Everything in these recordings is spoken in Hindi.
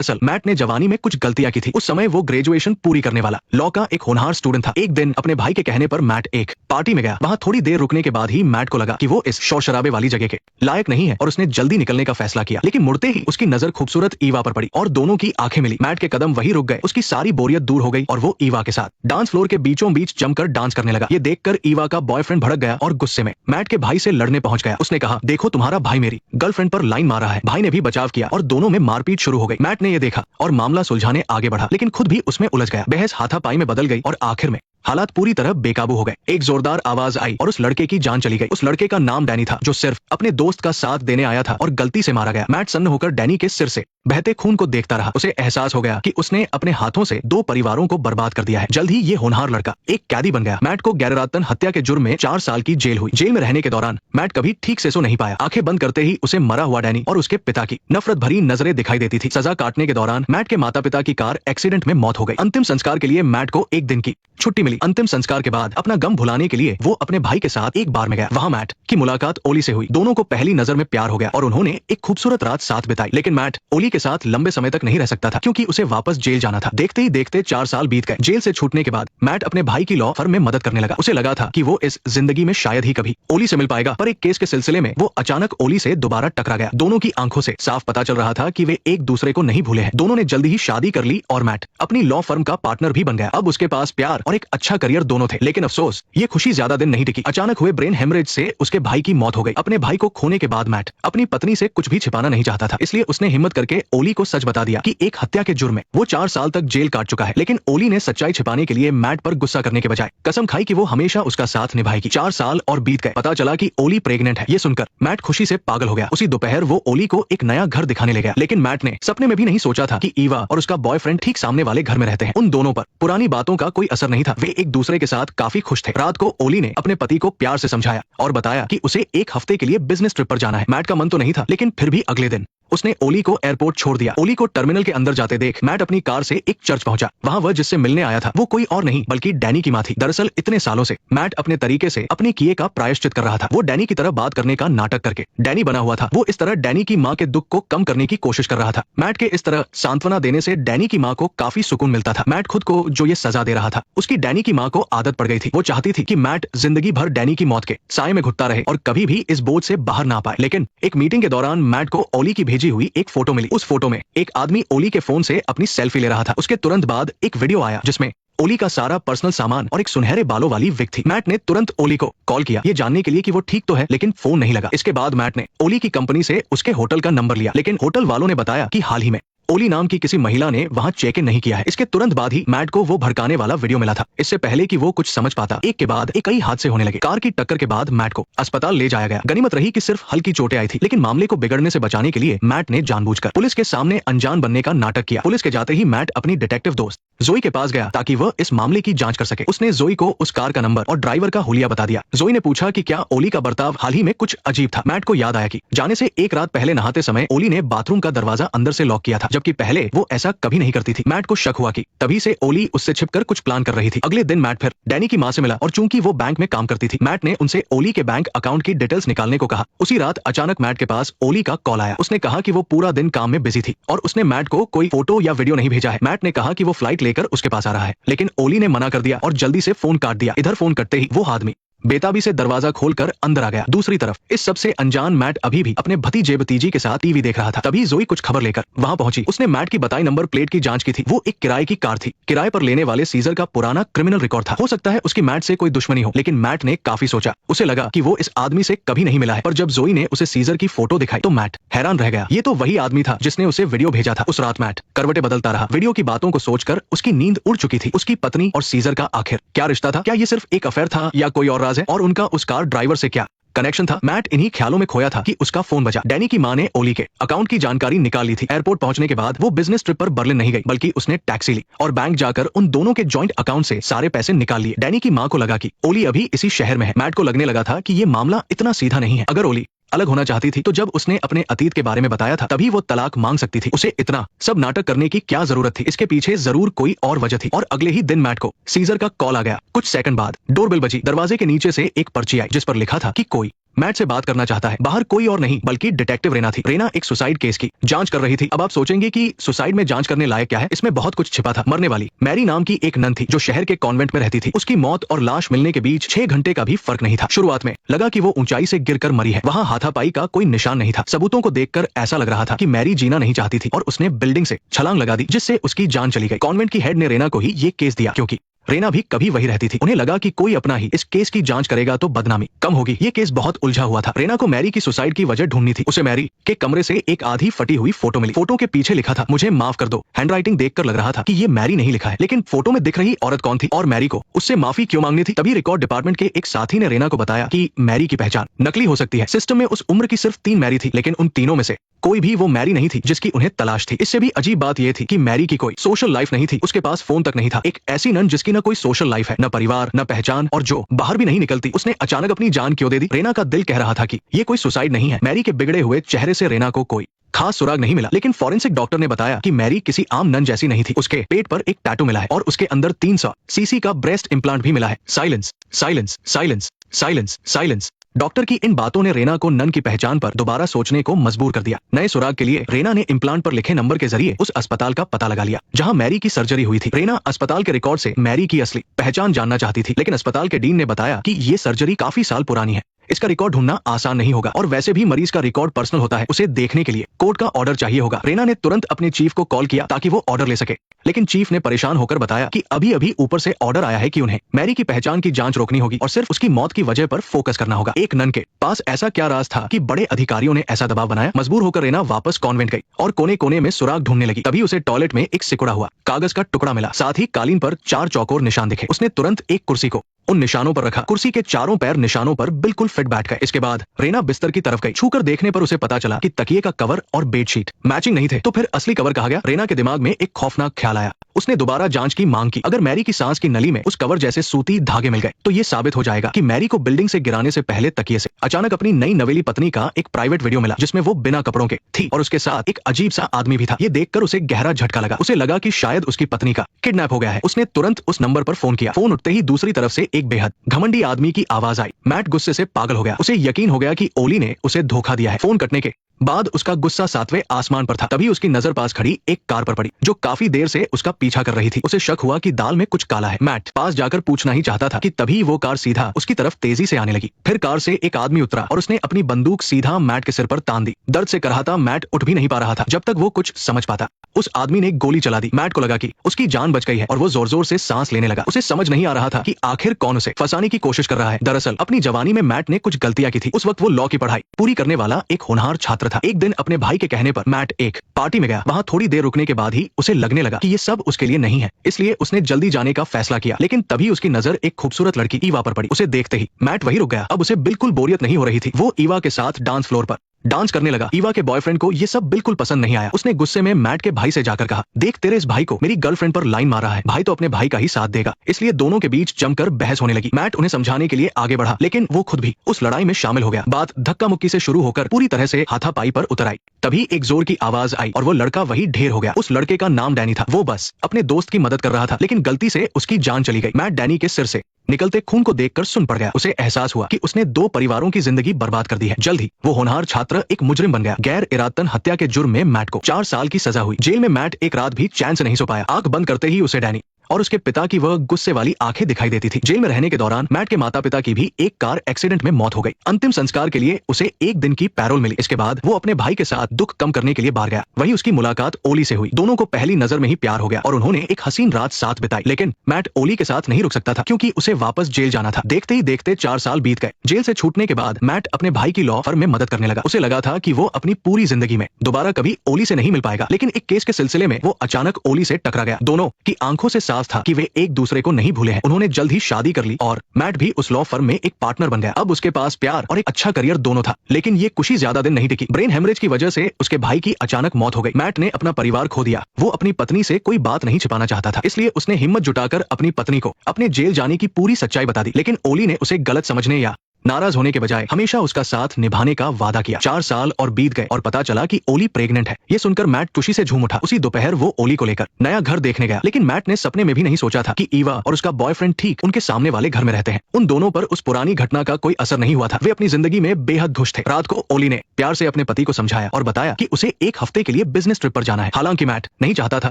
दरअसल मैट ने जवानी में कुछ गलतियां की थी। उस समय वो ग्रेजुएशन पूरी करने वाला लॉ का एक होनहार स्टूडेंट था। एक दिन अपने भाई के कहने पर मैट एक पार्टी में गया। वहाँ थोड़ी देर रुकने के बाद ही मैट को लगा कि वो इस शोर शराबे वाली जगह के लायक नहीं है और उसने जल्दी निकलने का फैसला किया। लेकिन मुड़ते ही उसकी नजर खूबसूरत ईवा पर पड़ी और दोनों की आंखें मिली। मैट के कदम वहीं रुक गए। उसकी सारी बोरियत दूर हो गई और वो ईवा के साथ डांस फ्लोर के बीचों बीच जमकर डांस करने लगा। ये देखकर ईवा का बॉयफ्रेंड भड़क गया और गुस्से में मैट के भाई से लड़ने पहुंच गया। उसने कहा, देखो तुम्हारा भाई मेरी गर्लफ्रेंड पर लाइन मार रहा है। भाई ने भी बचाव किया और दोनों में मारपीट शुरू हो गई। मैट ने ये देखा और मामला सुलझाने आगे बढ़ा, लेकिन खुद भी उसमें उलझ गया। बहस हाथापाई में बदल गई और आखिर में हालात पूरी तरह बेकाबू हो गए। एक जोरदार आवाज आई और उस लड़के की जान चली गई। उस लड़के का नाम डैनी था, जो सिर्फ अपने दोस्त का साथ देने आया था और गलती से मारा गया। मैट सन्न होकर डैनी के सिर से बहते खून को देखता रहा। उसे एहसास हो गया कि उसने अपने हाथों से 2 परिवारों को बर्बाद कर दिया है। जल्द ही ये होनहार लड़का एक कैदी बन गया। मैट को गैररातन हत्या के जुर्म में 4 साल की जेल हुई। जेल में रहने के दौरान मैट कभी ठीक से सो नहीं पाया। आंखें बंद करते ही उसे मरा हुआ डैनी और उसके पिता की नफरत भरी नजरें दिखाई देती थी। सजा काटने के दौरान मैट के माता पिता की कार एक्सीडेंट में मौत हो गई। अंतिम संस्कार के लिए मैट को 1 दिन की छुट्टी मिली। अंतिम संस्कार के बाद अपना गम भुलाने के लिए वो अपने भाई के साथ एक बार में गया। वहाँ मैट की मुलाकात ओली से हुई। दोनों को पहली नजर में प्यार हो गया और उन्होंने एक खूबसूरत रात साथ बिताई। लेकिन मैट ओली के साथ लंबे समय तक नहीं रह सकता था, क्योंकि उसे वापस जेल जाना था। देखते ही देखते 4 साल बीत गए। जेल से छूटने के बाद मैट अपने भाई की लॉ फर्म में मदद करने लगा। उसे लगा था कि वो इस जिंदगी में शायद ही कभी ओली से मिल पाएगा, पर एक केस के सिलसिले में वो अचानक ओली से दोबारा टकरा गया। दोनों की आंखों से साफ पता चल रहा था कि वे एक दूसरे को नहीं भूले हैं। दोनों ने जल्दी ही शादी कर ली और मैट अपनी लॉ फर्म का पार्टनर भी बन गया। अब उसके पास प्यार और एक अच्छा करियर दोनों थे। लेकिन अफसोस, ये खुशी ज्यादा दिन नहीं टिकी। अचानक हुए ब्रेन हेमरेज से उसके भाई की मौत हो गई। अपने भाई को खोने के बाद मैट अपनी पत्नी से कुछ भी छिपाना नहीं चाहता था, इसलिए उसने हिम्मत करके ओली को सच बता दिया कि एक हत्या के जुर्म में वो 4 साल तक जेल काट चुका है। लेकिन ओली ने सच्चाई छिपाने के लिए मैट पर गुस्सा करने के बजाय कसम खाई कि वो हमेशा उसका साथ निभाएगी। 4 साल और बीत गए। पता चला कि ओली प्रेग्नेंट है। ये सुनकर मैट खुशी से पागल हो गया। उसी दोपहर वो ओली को एक नया घर दिखाने ले गया। लेकिन मैट ने सपने में भी नहीं सोचा था कि ईवा और उसका बॉयफ्रेंड ठीक सामने वाले घर में रहते हैं। उन दोनों पर पुरानी बातों का कोई असर नहीं था। वे एक दूसरे के साथ काफी खुश थे। रात को ओली ने अपने पति को प्यार से समझाया और बताया कि उसे 1 हफ्ते के लिए बिजनेस ट्रिप पर जाना है। मैट का मन तो नहीं था, लेकिन फिर भी अगले दिन उसने ओली को एयरपोर्ट छोड़ दिया। ओली को टर्मिनल के अंदर जाते देख मैट अपनी कार से एक चर्च पहुंचा। वहां वह जिससे मिलने आया था वो कोई और नहीं बल्कि डैनी की मां थी। दरअसल इतने सालों से मैट अपने तरीके से अपने किए का प्रायश्चित कर रहा था। वो डैनी की तरह बात करने का नाटक करके डैनी बना हुआ था। वो इस तरह डैनी की मां के दुख को कम करने की कोशिश कर रहा था। मैट के इस तरह सांत्वना देने से डैनी की मां को काफी सुकून मिलता था। मैट खुद को जो ये सजा दे रहा था, उसकी डैनी की मां को आदत पड़ गई थी। वो चाहती थी कि मैट जिंदगी भर डैनी की मौत के साए में घुटता रहे और कभी भी इस बोझ से बाहर ना पाए। लेकिन एक मीटिंग के दौरान मैट को ओली की भेजी हुई एक फोटो मिली। उस फोटो में एक आदमी ओली के फोन से अपनी सेल्फी ले रहा था। उसके तुरंत बाद एक वीडियो आया जिसमें ओली का सारा पर्सनल सामान और एक सुनहरे बालों वाली विग थी। मैट ने तुरंत ओली को कॉल किया, ये जानने के लिए कि वो ठीक तो है, लेकिन फोन नहीं लगा। इसके बाद मैट ने ओली की कंपनी से उसके होटल का नंबर लिया, लेकिन होटल वालों ने बताया कि हाल ही में ओली नाम की किसी महिला ने वहां चेक इन नहीं किया है। इसके तुरंत बाद ही मैट को वो भड़काने वाला वीडियो मिला था। इससे पहले कि वो कुछ समझ पाता, एक के बाद एक कई हादसे होने लगे। कार की टक्कर के बाद मैट को अस्पताल ले जाया गया। गनीमत रही कि सिर्फ हल्की चोटें आई थी, लेकिन मामले को बिगड़ने से बचाने के लिए मैट ने जानबूझकर पुलिस के सामने अनजान बनने का नाटक किया। पुलिस के जाते ही मैट अपनी डिटेक्टिव दोस्त जोई के पास गया ताकि वह इस मामले की जांच कर सके। उसने जोई को उस कार का नंबर और ड्राइवर का हुलिया बता दिया। जोई ने पूछा कि क्या ओली का बर्ताव हाल ही में कुछ अजीब था। मैट को याद आया कि जाने से 1 रात पहले नहाते समय ओली ने बाथरूम का दरवाजा अंदर से लॉक किया था, जबकि पहले वो ऐसा कभी नहीं करती थी। मैट को शक हुआ कि तभी से ओली उससे छिपकर कुछ प्लान कर रही थी। अगले दिन मैट फिर डैनी की मां से मिला और चूंकि वो बैंक में काम करती थी, मैट ने उनसे ओली के बैंक अकाउंट की डिटेल्स निकालने को कहा। उसी रात अचानक मैट के पास ओली का कॉल आया। उसने कहा कि वो पूरा दिन काम में बिजी थी और उसने मैट को कोई फोटो या वीडियो नहीं भेजा है। मैट ने कहा कि वो फ्लाइट लेकर उसके पास आ रहा है, लेकिन ओली ने मना कर दिया और जल्दी से फोन काट दिया। इधर फोन कटते ही वो आदमी बेताबी से दरवाजा खोलकर अंदर आ गया। दूसरी तरफ इस सबसे अनजान मैट अभी भी अपने भतीजे भतीजी के साथ टीवी देख रहा था। तभी जोई कुछ खबर लेकर वहां पहुंची। उसने मैट की बताई नंबर प्लेट की जांच की थी। वो एक किराए की कार थी। किराए पर लेने वाले सीजर का पुराना क्रिमिनल रिकॉर्ड था। हो सकता है उसकी मैट से कोई दुश्मनी हो, लेकिन मैट ने काफी सोचा। उसे लगा कि वो इस आदमी से कभी नहीं मिला है। पर जब जोई ने उसे सीजर की फोटो दिखाई तो मैट हैरान रह गया। ये तो वही आदमी था जिसने उसे वीडियो भेजा था। उस रात मैट करवटें बदलता रहा। वीडियो की बातों को सोचकर उसकी नींद उड़ चुकी थी। उसकी पत्नी और सीजर का आखिर क्या रिश्ता था? क्या ये सिर्फ एक अफेयर था या कोई और राज है? और उनका उस कार ड्राइवर से क्या कनेक्शन था? मैट इन्हीं ख्यालों में खोया था कि उसका फोन बजा। डैनी की मां ने ओली के अकाउंट की जानकारी निकाल ली थी। एयरपोर्ट पहुंचने के बाद वो बिजनेस ट्रिप पर बर्लिन नहीं गई, बल्कि उसने टैक्सी ली और बैंक जाकर उन दोनों के जॉइंट अकाउंट से सारे पैसे निकाल लिए। डैनी की मां को लगा कि ओली अभी इसी शहर में है। मैट को लगने लगा था कि ये मामला इतना सीधा नहीं है। अगर ओली अलग होना चाहती थी तो जब उसने अपने अतीत के बारे में बताया था तभी वो तलाक मांग सकती थी। उसे इतना सब नाटक करने की क्या जरूरत थी? इसके पीछे जरूर कोई और वजह थी। और अगले ही दिन मैट को सीजर का कॉल आ गया। कुछ सेकंड बाद डोरबेल बजी। दरवाजे के नीचे से एक पर्ची आई जिस पर लिखा था कि कोई मैट से बात करना चाहता है। बाहर कोई और नहीं बल्कि डिटेक्टिव रेना थी। रेना एक सुसाइड केस की जांच कर रही थी। अब आप सोचेंगे कि सुसाइड में जांच करने लायक क्या है? इसमें बहुत कुछ छिपा था। मरने वाली मैरी नाम की एक नन थी जो शहर के कॉन्वेंट में रहती थी। उसकी मौत और लाश मिलने के बीच 6 घंटे का भी फर्क नहीं था। शुरुआत में लगा कि वो ऊंचाई से गिरकर मरी है। वहाँ हाथापाई का कोई निशान नहीं था। सबूतों को देखकर ऐसा लग रहा था कि मैरी जीना नहीं चाहती थी और उसने बिल्डिंग से छलांग लगा दी जिससे उसकी जान चली गई। कॉन्वेंट की हेड ने रेना को ही ये केस दिया क्योंकि रेना भी कभी वही रहती थी। उन्हें लगा कि कोई अपना ही इस केस की जांच करेगा तो बदनामी कम होगी। ये केस बहुत उलझा हुआ था। रेना को मैरी की सुसाइड की वजह ढूंढनी थी। उसे मैरी के कमरे से एक आधी फटी हुई फोटो मिली। फोटो के पीछे लिखा था, मुझे माफ कर दो। हैंडराइटिंग देखकर लग रहा था कि ये मैरी नहीं लिखा है, लेकिन फोटो में दिख रही औरत कौन थी और मैरी को उससे माफी क्यों मांगनी थी? तभी रिकॉर्ड डिपार्टमेंट के एक साथी ने रेना को बताया कि मैरी की पहचान नकली हो सकती है। सिस्टम में उस उम्र की सिर्फ 3 मैरी थी, लेकिन उन तीनों में से कोई भी वो मैरी नहीं थी जिसकी उन्हें तलाश थी। इससे भी अजीब बात यह थी कि मैरी की कोई सोशल लाइफ नहीं थी। उसके पास फोन तक नहीं था। एक ऐसी नन जिसकी न कोई सोशल लाइफ है, न परिवार, न पहचान, और जो बाहर भी नहीं निकलती। उसने अचानक अपनी जान क्यों दे दी? रेना का दिल कह रहा था कि ये कोई सुसाइड नहीं है। मैरी के बिगड़े हुए चेहरे से रेना को कोई खास सुराग नहीं मिला, लेकिन फॉरेंसिक डॉक्टर ने बताया कि मैरी किसी आम नन जैसी नहीं थी। उसके पेट पर एक टैटू मिला है और उसके अंदर 300 सीसी का ब्रेस्ट इम्प्लांट भी मिला है। Silence, silence, silence, silence, silence. Doctor की इन बातों ने रेना को नन की पहचान पर दोबारा सोचने को मजबूर कर दिया। नए सुराग के लिए रेना ने इम्प्लांट पर लिखे नंबर के जरिए उस अस्पताल का पता लगा लिया जहां मैरी की सर्जरी हुई थी। रेना अस्पताल के रिकॉर्ड से मैरी की असली पहचान जानना चाहती थी, लेकिन अस्पताल के डीन ने बताया कि ये सर्जरी काफी साल पुरानी है। इसका रिकॉर्ड ढूंढना आसान नहीं होगा और वैसे भी मरीज का रिकॉर्ड पर्सनल होता है। उसे देखने के लिए कोर्ट का ऑर्डर चाहिए होगा। रेना ने तुरंत अपने चीफ को कॉल किया ताकि वो ऑर्डर ले सके, लेकिन चीफ ने परेशान होकर बताया कि अभी अभी ऊपर से ऑर्डर आया है कि उन्हें मैरी की पहचान की जांच रोकनी होगी और सिर्फ उसकी मौत की वजह पर फोकस करना होगा। एक नन के पास ऐसा क्या राज था कि बड़े अधिकारियों ने ऐसा दबाव बनाया? मजबूर होकर रेना वापस कॉन्वेंट गई और कोने कोने में सुराग ढूंढने लगी। तभी उसे टॉयलेट में एक सिकुड़ा हुआ कागज का टुकड़ा मिला। साथ ही कालीन पर 4 चौकोर निशान दिखे। उसने तुरंत एक कुर्सी को उन निशानों पर रखा। कुर्सी के चारों पैर निशानों पर बिल्कुल फिट बैठ गए। इसके बाद रेना बिस्तर की तरफ गई। छूकर देखने पर उसे पता चला कि तकिए का कवर और बेडशीट मैचिंग नहीं थे। तो फिर असली कवर कहाँ गया? रेना के दिमाग में एक खौफनाक ख्याल आया। उसने दोबारा जांच की मांग की। अगर मैरी की सांस की नली में उस कवर जैसे सूती धागे मिल गए तो ये साबित हो जाएगा कि मैरी को बिल्डिंग से गिराने से पहले तकिए से अचानक अपनी नई नवेली पत्नी का एक प्राइवेट वीडियो मिला जिसमें वो बिना कपड़ों के थी और उसके साथ एक अजीब सा आदमी भी था। ये देखकर उसे गहरा झटका लगा। उसे लगा कि शायद उसकी पत्नी का किडनैप हो गया है। उसने तुरंत उस नंबर पर फोन किया। फोन उठते ही दूसरी तरफ से एक बेहद घमंडी आदमी की आवाज आई। मैट गुस्से से पागल हो गया। उसे यकीन हो गया कि ओली ने उसे धोखा दिया है। फोन कटने के बाद उसका गुस्सा 7वें आसमान पर था। तभी उसकी नजर पास खड़ी एक कार पर पड़ी जो काफी देर से उसका पीछा कर रही थी। उसे शक हुआ कि दाल में कुछ काला है। मैट पास जाकर पूछना ही चाहता था कि तभी वो कार सीधा उसकी तरफ तेजी से आने लगी। फिर कार से एक आदमी उतरा और उसने अपनी बंदूक सीधा मैट के सिर पर तान दी। दर्द से कराहता मैट उठ भी नहीं पा रहा था जब तक वो कुछ समझ पाता। उस आदमी ने गोली चला दी। मैट को लगा कि उसकी जान बच गई है और वो जोर जोर से सांस लेने लगा। उसे समझ नहीं आ रहा था कि आखिर कौन उसे फंसाने की कोशिश कर रहा है। दरअसल अपनी जवानी में मैट ने कुछ गलतियां की थी। उस वक्त वो लॉ की पढ़ाई पूरी करने वाला एक होनहार छात्र था। एक दिन अपने भाई के कहने पर मैट एक पार्टी में गया। वहां थोड़ी देर रुकने के बाद ही उसे लगने लगा कि ये सब उसके लिए नहीं है, इसलिए उसने जल्दी जाने का फैसला किया। लेकिन तभी उसकी नजर एक खूबसूरत लड़की ईवा पर पड़ी। उसे देखते ही मैट वहीं रुक गया। अब उसे बिल्कुल बोरियत नहीं हो रही थी। वो ईवा के साथ डांस फ्लोर पर डांस करने लगा। ईवा के बॉयफ्रेंड को ये सब बिल्कुल पसंद नहीं आया। उसने गुस्से में मैट के भाई से जाकर कहा, देख तेरे इस भाई को मेरी गर्लफ्रेंड पर लाइन मार रहा है। भाई तो अपने भाई का ही साथ देगा। इसलिए दोनों के बीच जमकर बहस होने लगी। मैट उन्हें समझाने के लिए आगे बढ़ा, लेकिन वो खुद भी उस लड़ाई में शामिल हो गया। बात धक्का मुक्की से शुरू होकर पूरी तरह से हाथापाई पर उतर आई। तभी एक जोर की आवाज आई और वो लड़का वही ढेर हो गया। उस लड़के का नाम डैनी था। वो बस अपने दोस्त की मदद कर रहा था, लेकिन गलती से उसकी जान चली गई। मैट डैनी के सिर से निकलते खून को देखकर सुन पड़ गया। उसे एहसास हुआ कि उसने 2 परिवारों की जिंदगी बर्बाद कर दी है। जल्द ही वो होनहार छात्र एक मुजरिम बन गया। गैर इरादतन हत्या के जुर्म में मैट को 4 साल की सजा हुई। जेल में मैट एक रात भी चैन से नहीं सो पाया। आंख बंद करते ही उसे डैनी और उसके पिता की वह गुस्से वाली आंखें दिखाई देती थी। जेल में रहने के दौरान मैट के माता पिता की भी एक कार एक्सीडेंट में मौत हो गई। अंतिम संस्कार के लिए उसे 1 दिन की पैरोल मिली। इसके बाद वो अपने भाई के साथ दुख कम करने के लिए बाहर गया। वहीं उसकी मुलाकात ओली से हुई। दोनों को पहली नजर में ही प्यार हो गया और उन्होंने एक हसीन रात साथ बिताई। लेकिन मैट ओली के साथ नहीं रुक सकता था क्योंकि उसे वापस जेल जाना था। देखते ही देखते 4 साल बीत गए। जेल से छूटने के बाद मैट अपने भाई की लॉ फर्म में मदद करने लगा। उसे लगा था कि वो अपनी पूरी जिंदगी में दोबारा कभी ओली से नहीं मिल पाएगा। लेकिन एक केस के सिलसिले में वो अचानक ओली से टकरा गया। दोनों की आंखों से साफ था कि वे एक दूसरे को नहीं भूले हैं। उन्होंने जल्द ही शादी कर ली और मैट भी उस लॉ फर्म में एक पार्टनर बन गया। अब उसके पास प्यार और एक अच्छा करियर दोनों था। लेकिन ये खुशी ज्यादा दिन नहीं टिकी। ब्रेन हेमरेज की वजह से उसके भाई की अचानक मौत हो गई। मैट ने अपना परिवार खो दिया। वो अपनी पत्नी से कोई बात नहीं छिपाना चाहता था, इसलिए उसने हिम्मत जुटाकर अपनी पत्नी को अपने जेल जाने की पूरी सच्चाई बता दी। लेकिन ओली ने उसे गलत समझने या नाराज होने के बजाय हमेशा उसका साथ निभाने का वादा किया। 4 साल और बीत गए और पता चला कि ओली प्रेग्नेंट है। ये सुनकर मैट खुशी से झूम उठा। उसी दोपहर वो ओली को लेकर नया घर देखने गया, लेकिन मैट ने सपने में भी नहीं सोचा था कि ईवा और उसका बॉयफ्रेंड ठीक उनके सामने वाले घर में रहते हैं। उन दोनों पर उस पुरानी घटना का कोई असर नहीं हुआ था। वे अपनी जिंदगी में बेहद खुश थे। रात को ओली ने प्यार से अपने पति को समझाया और बताया कि उसे 1 हफ्ते के लिए बिजनेस ट्रिप पर जाना है। हालांकि मैट नहीं चाहता था,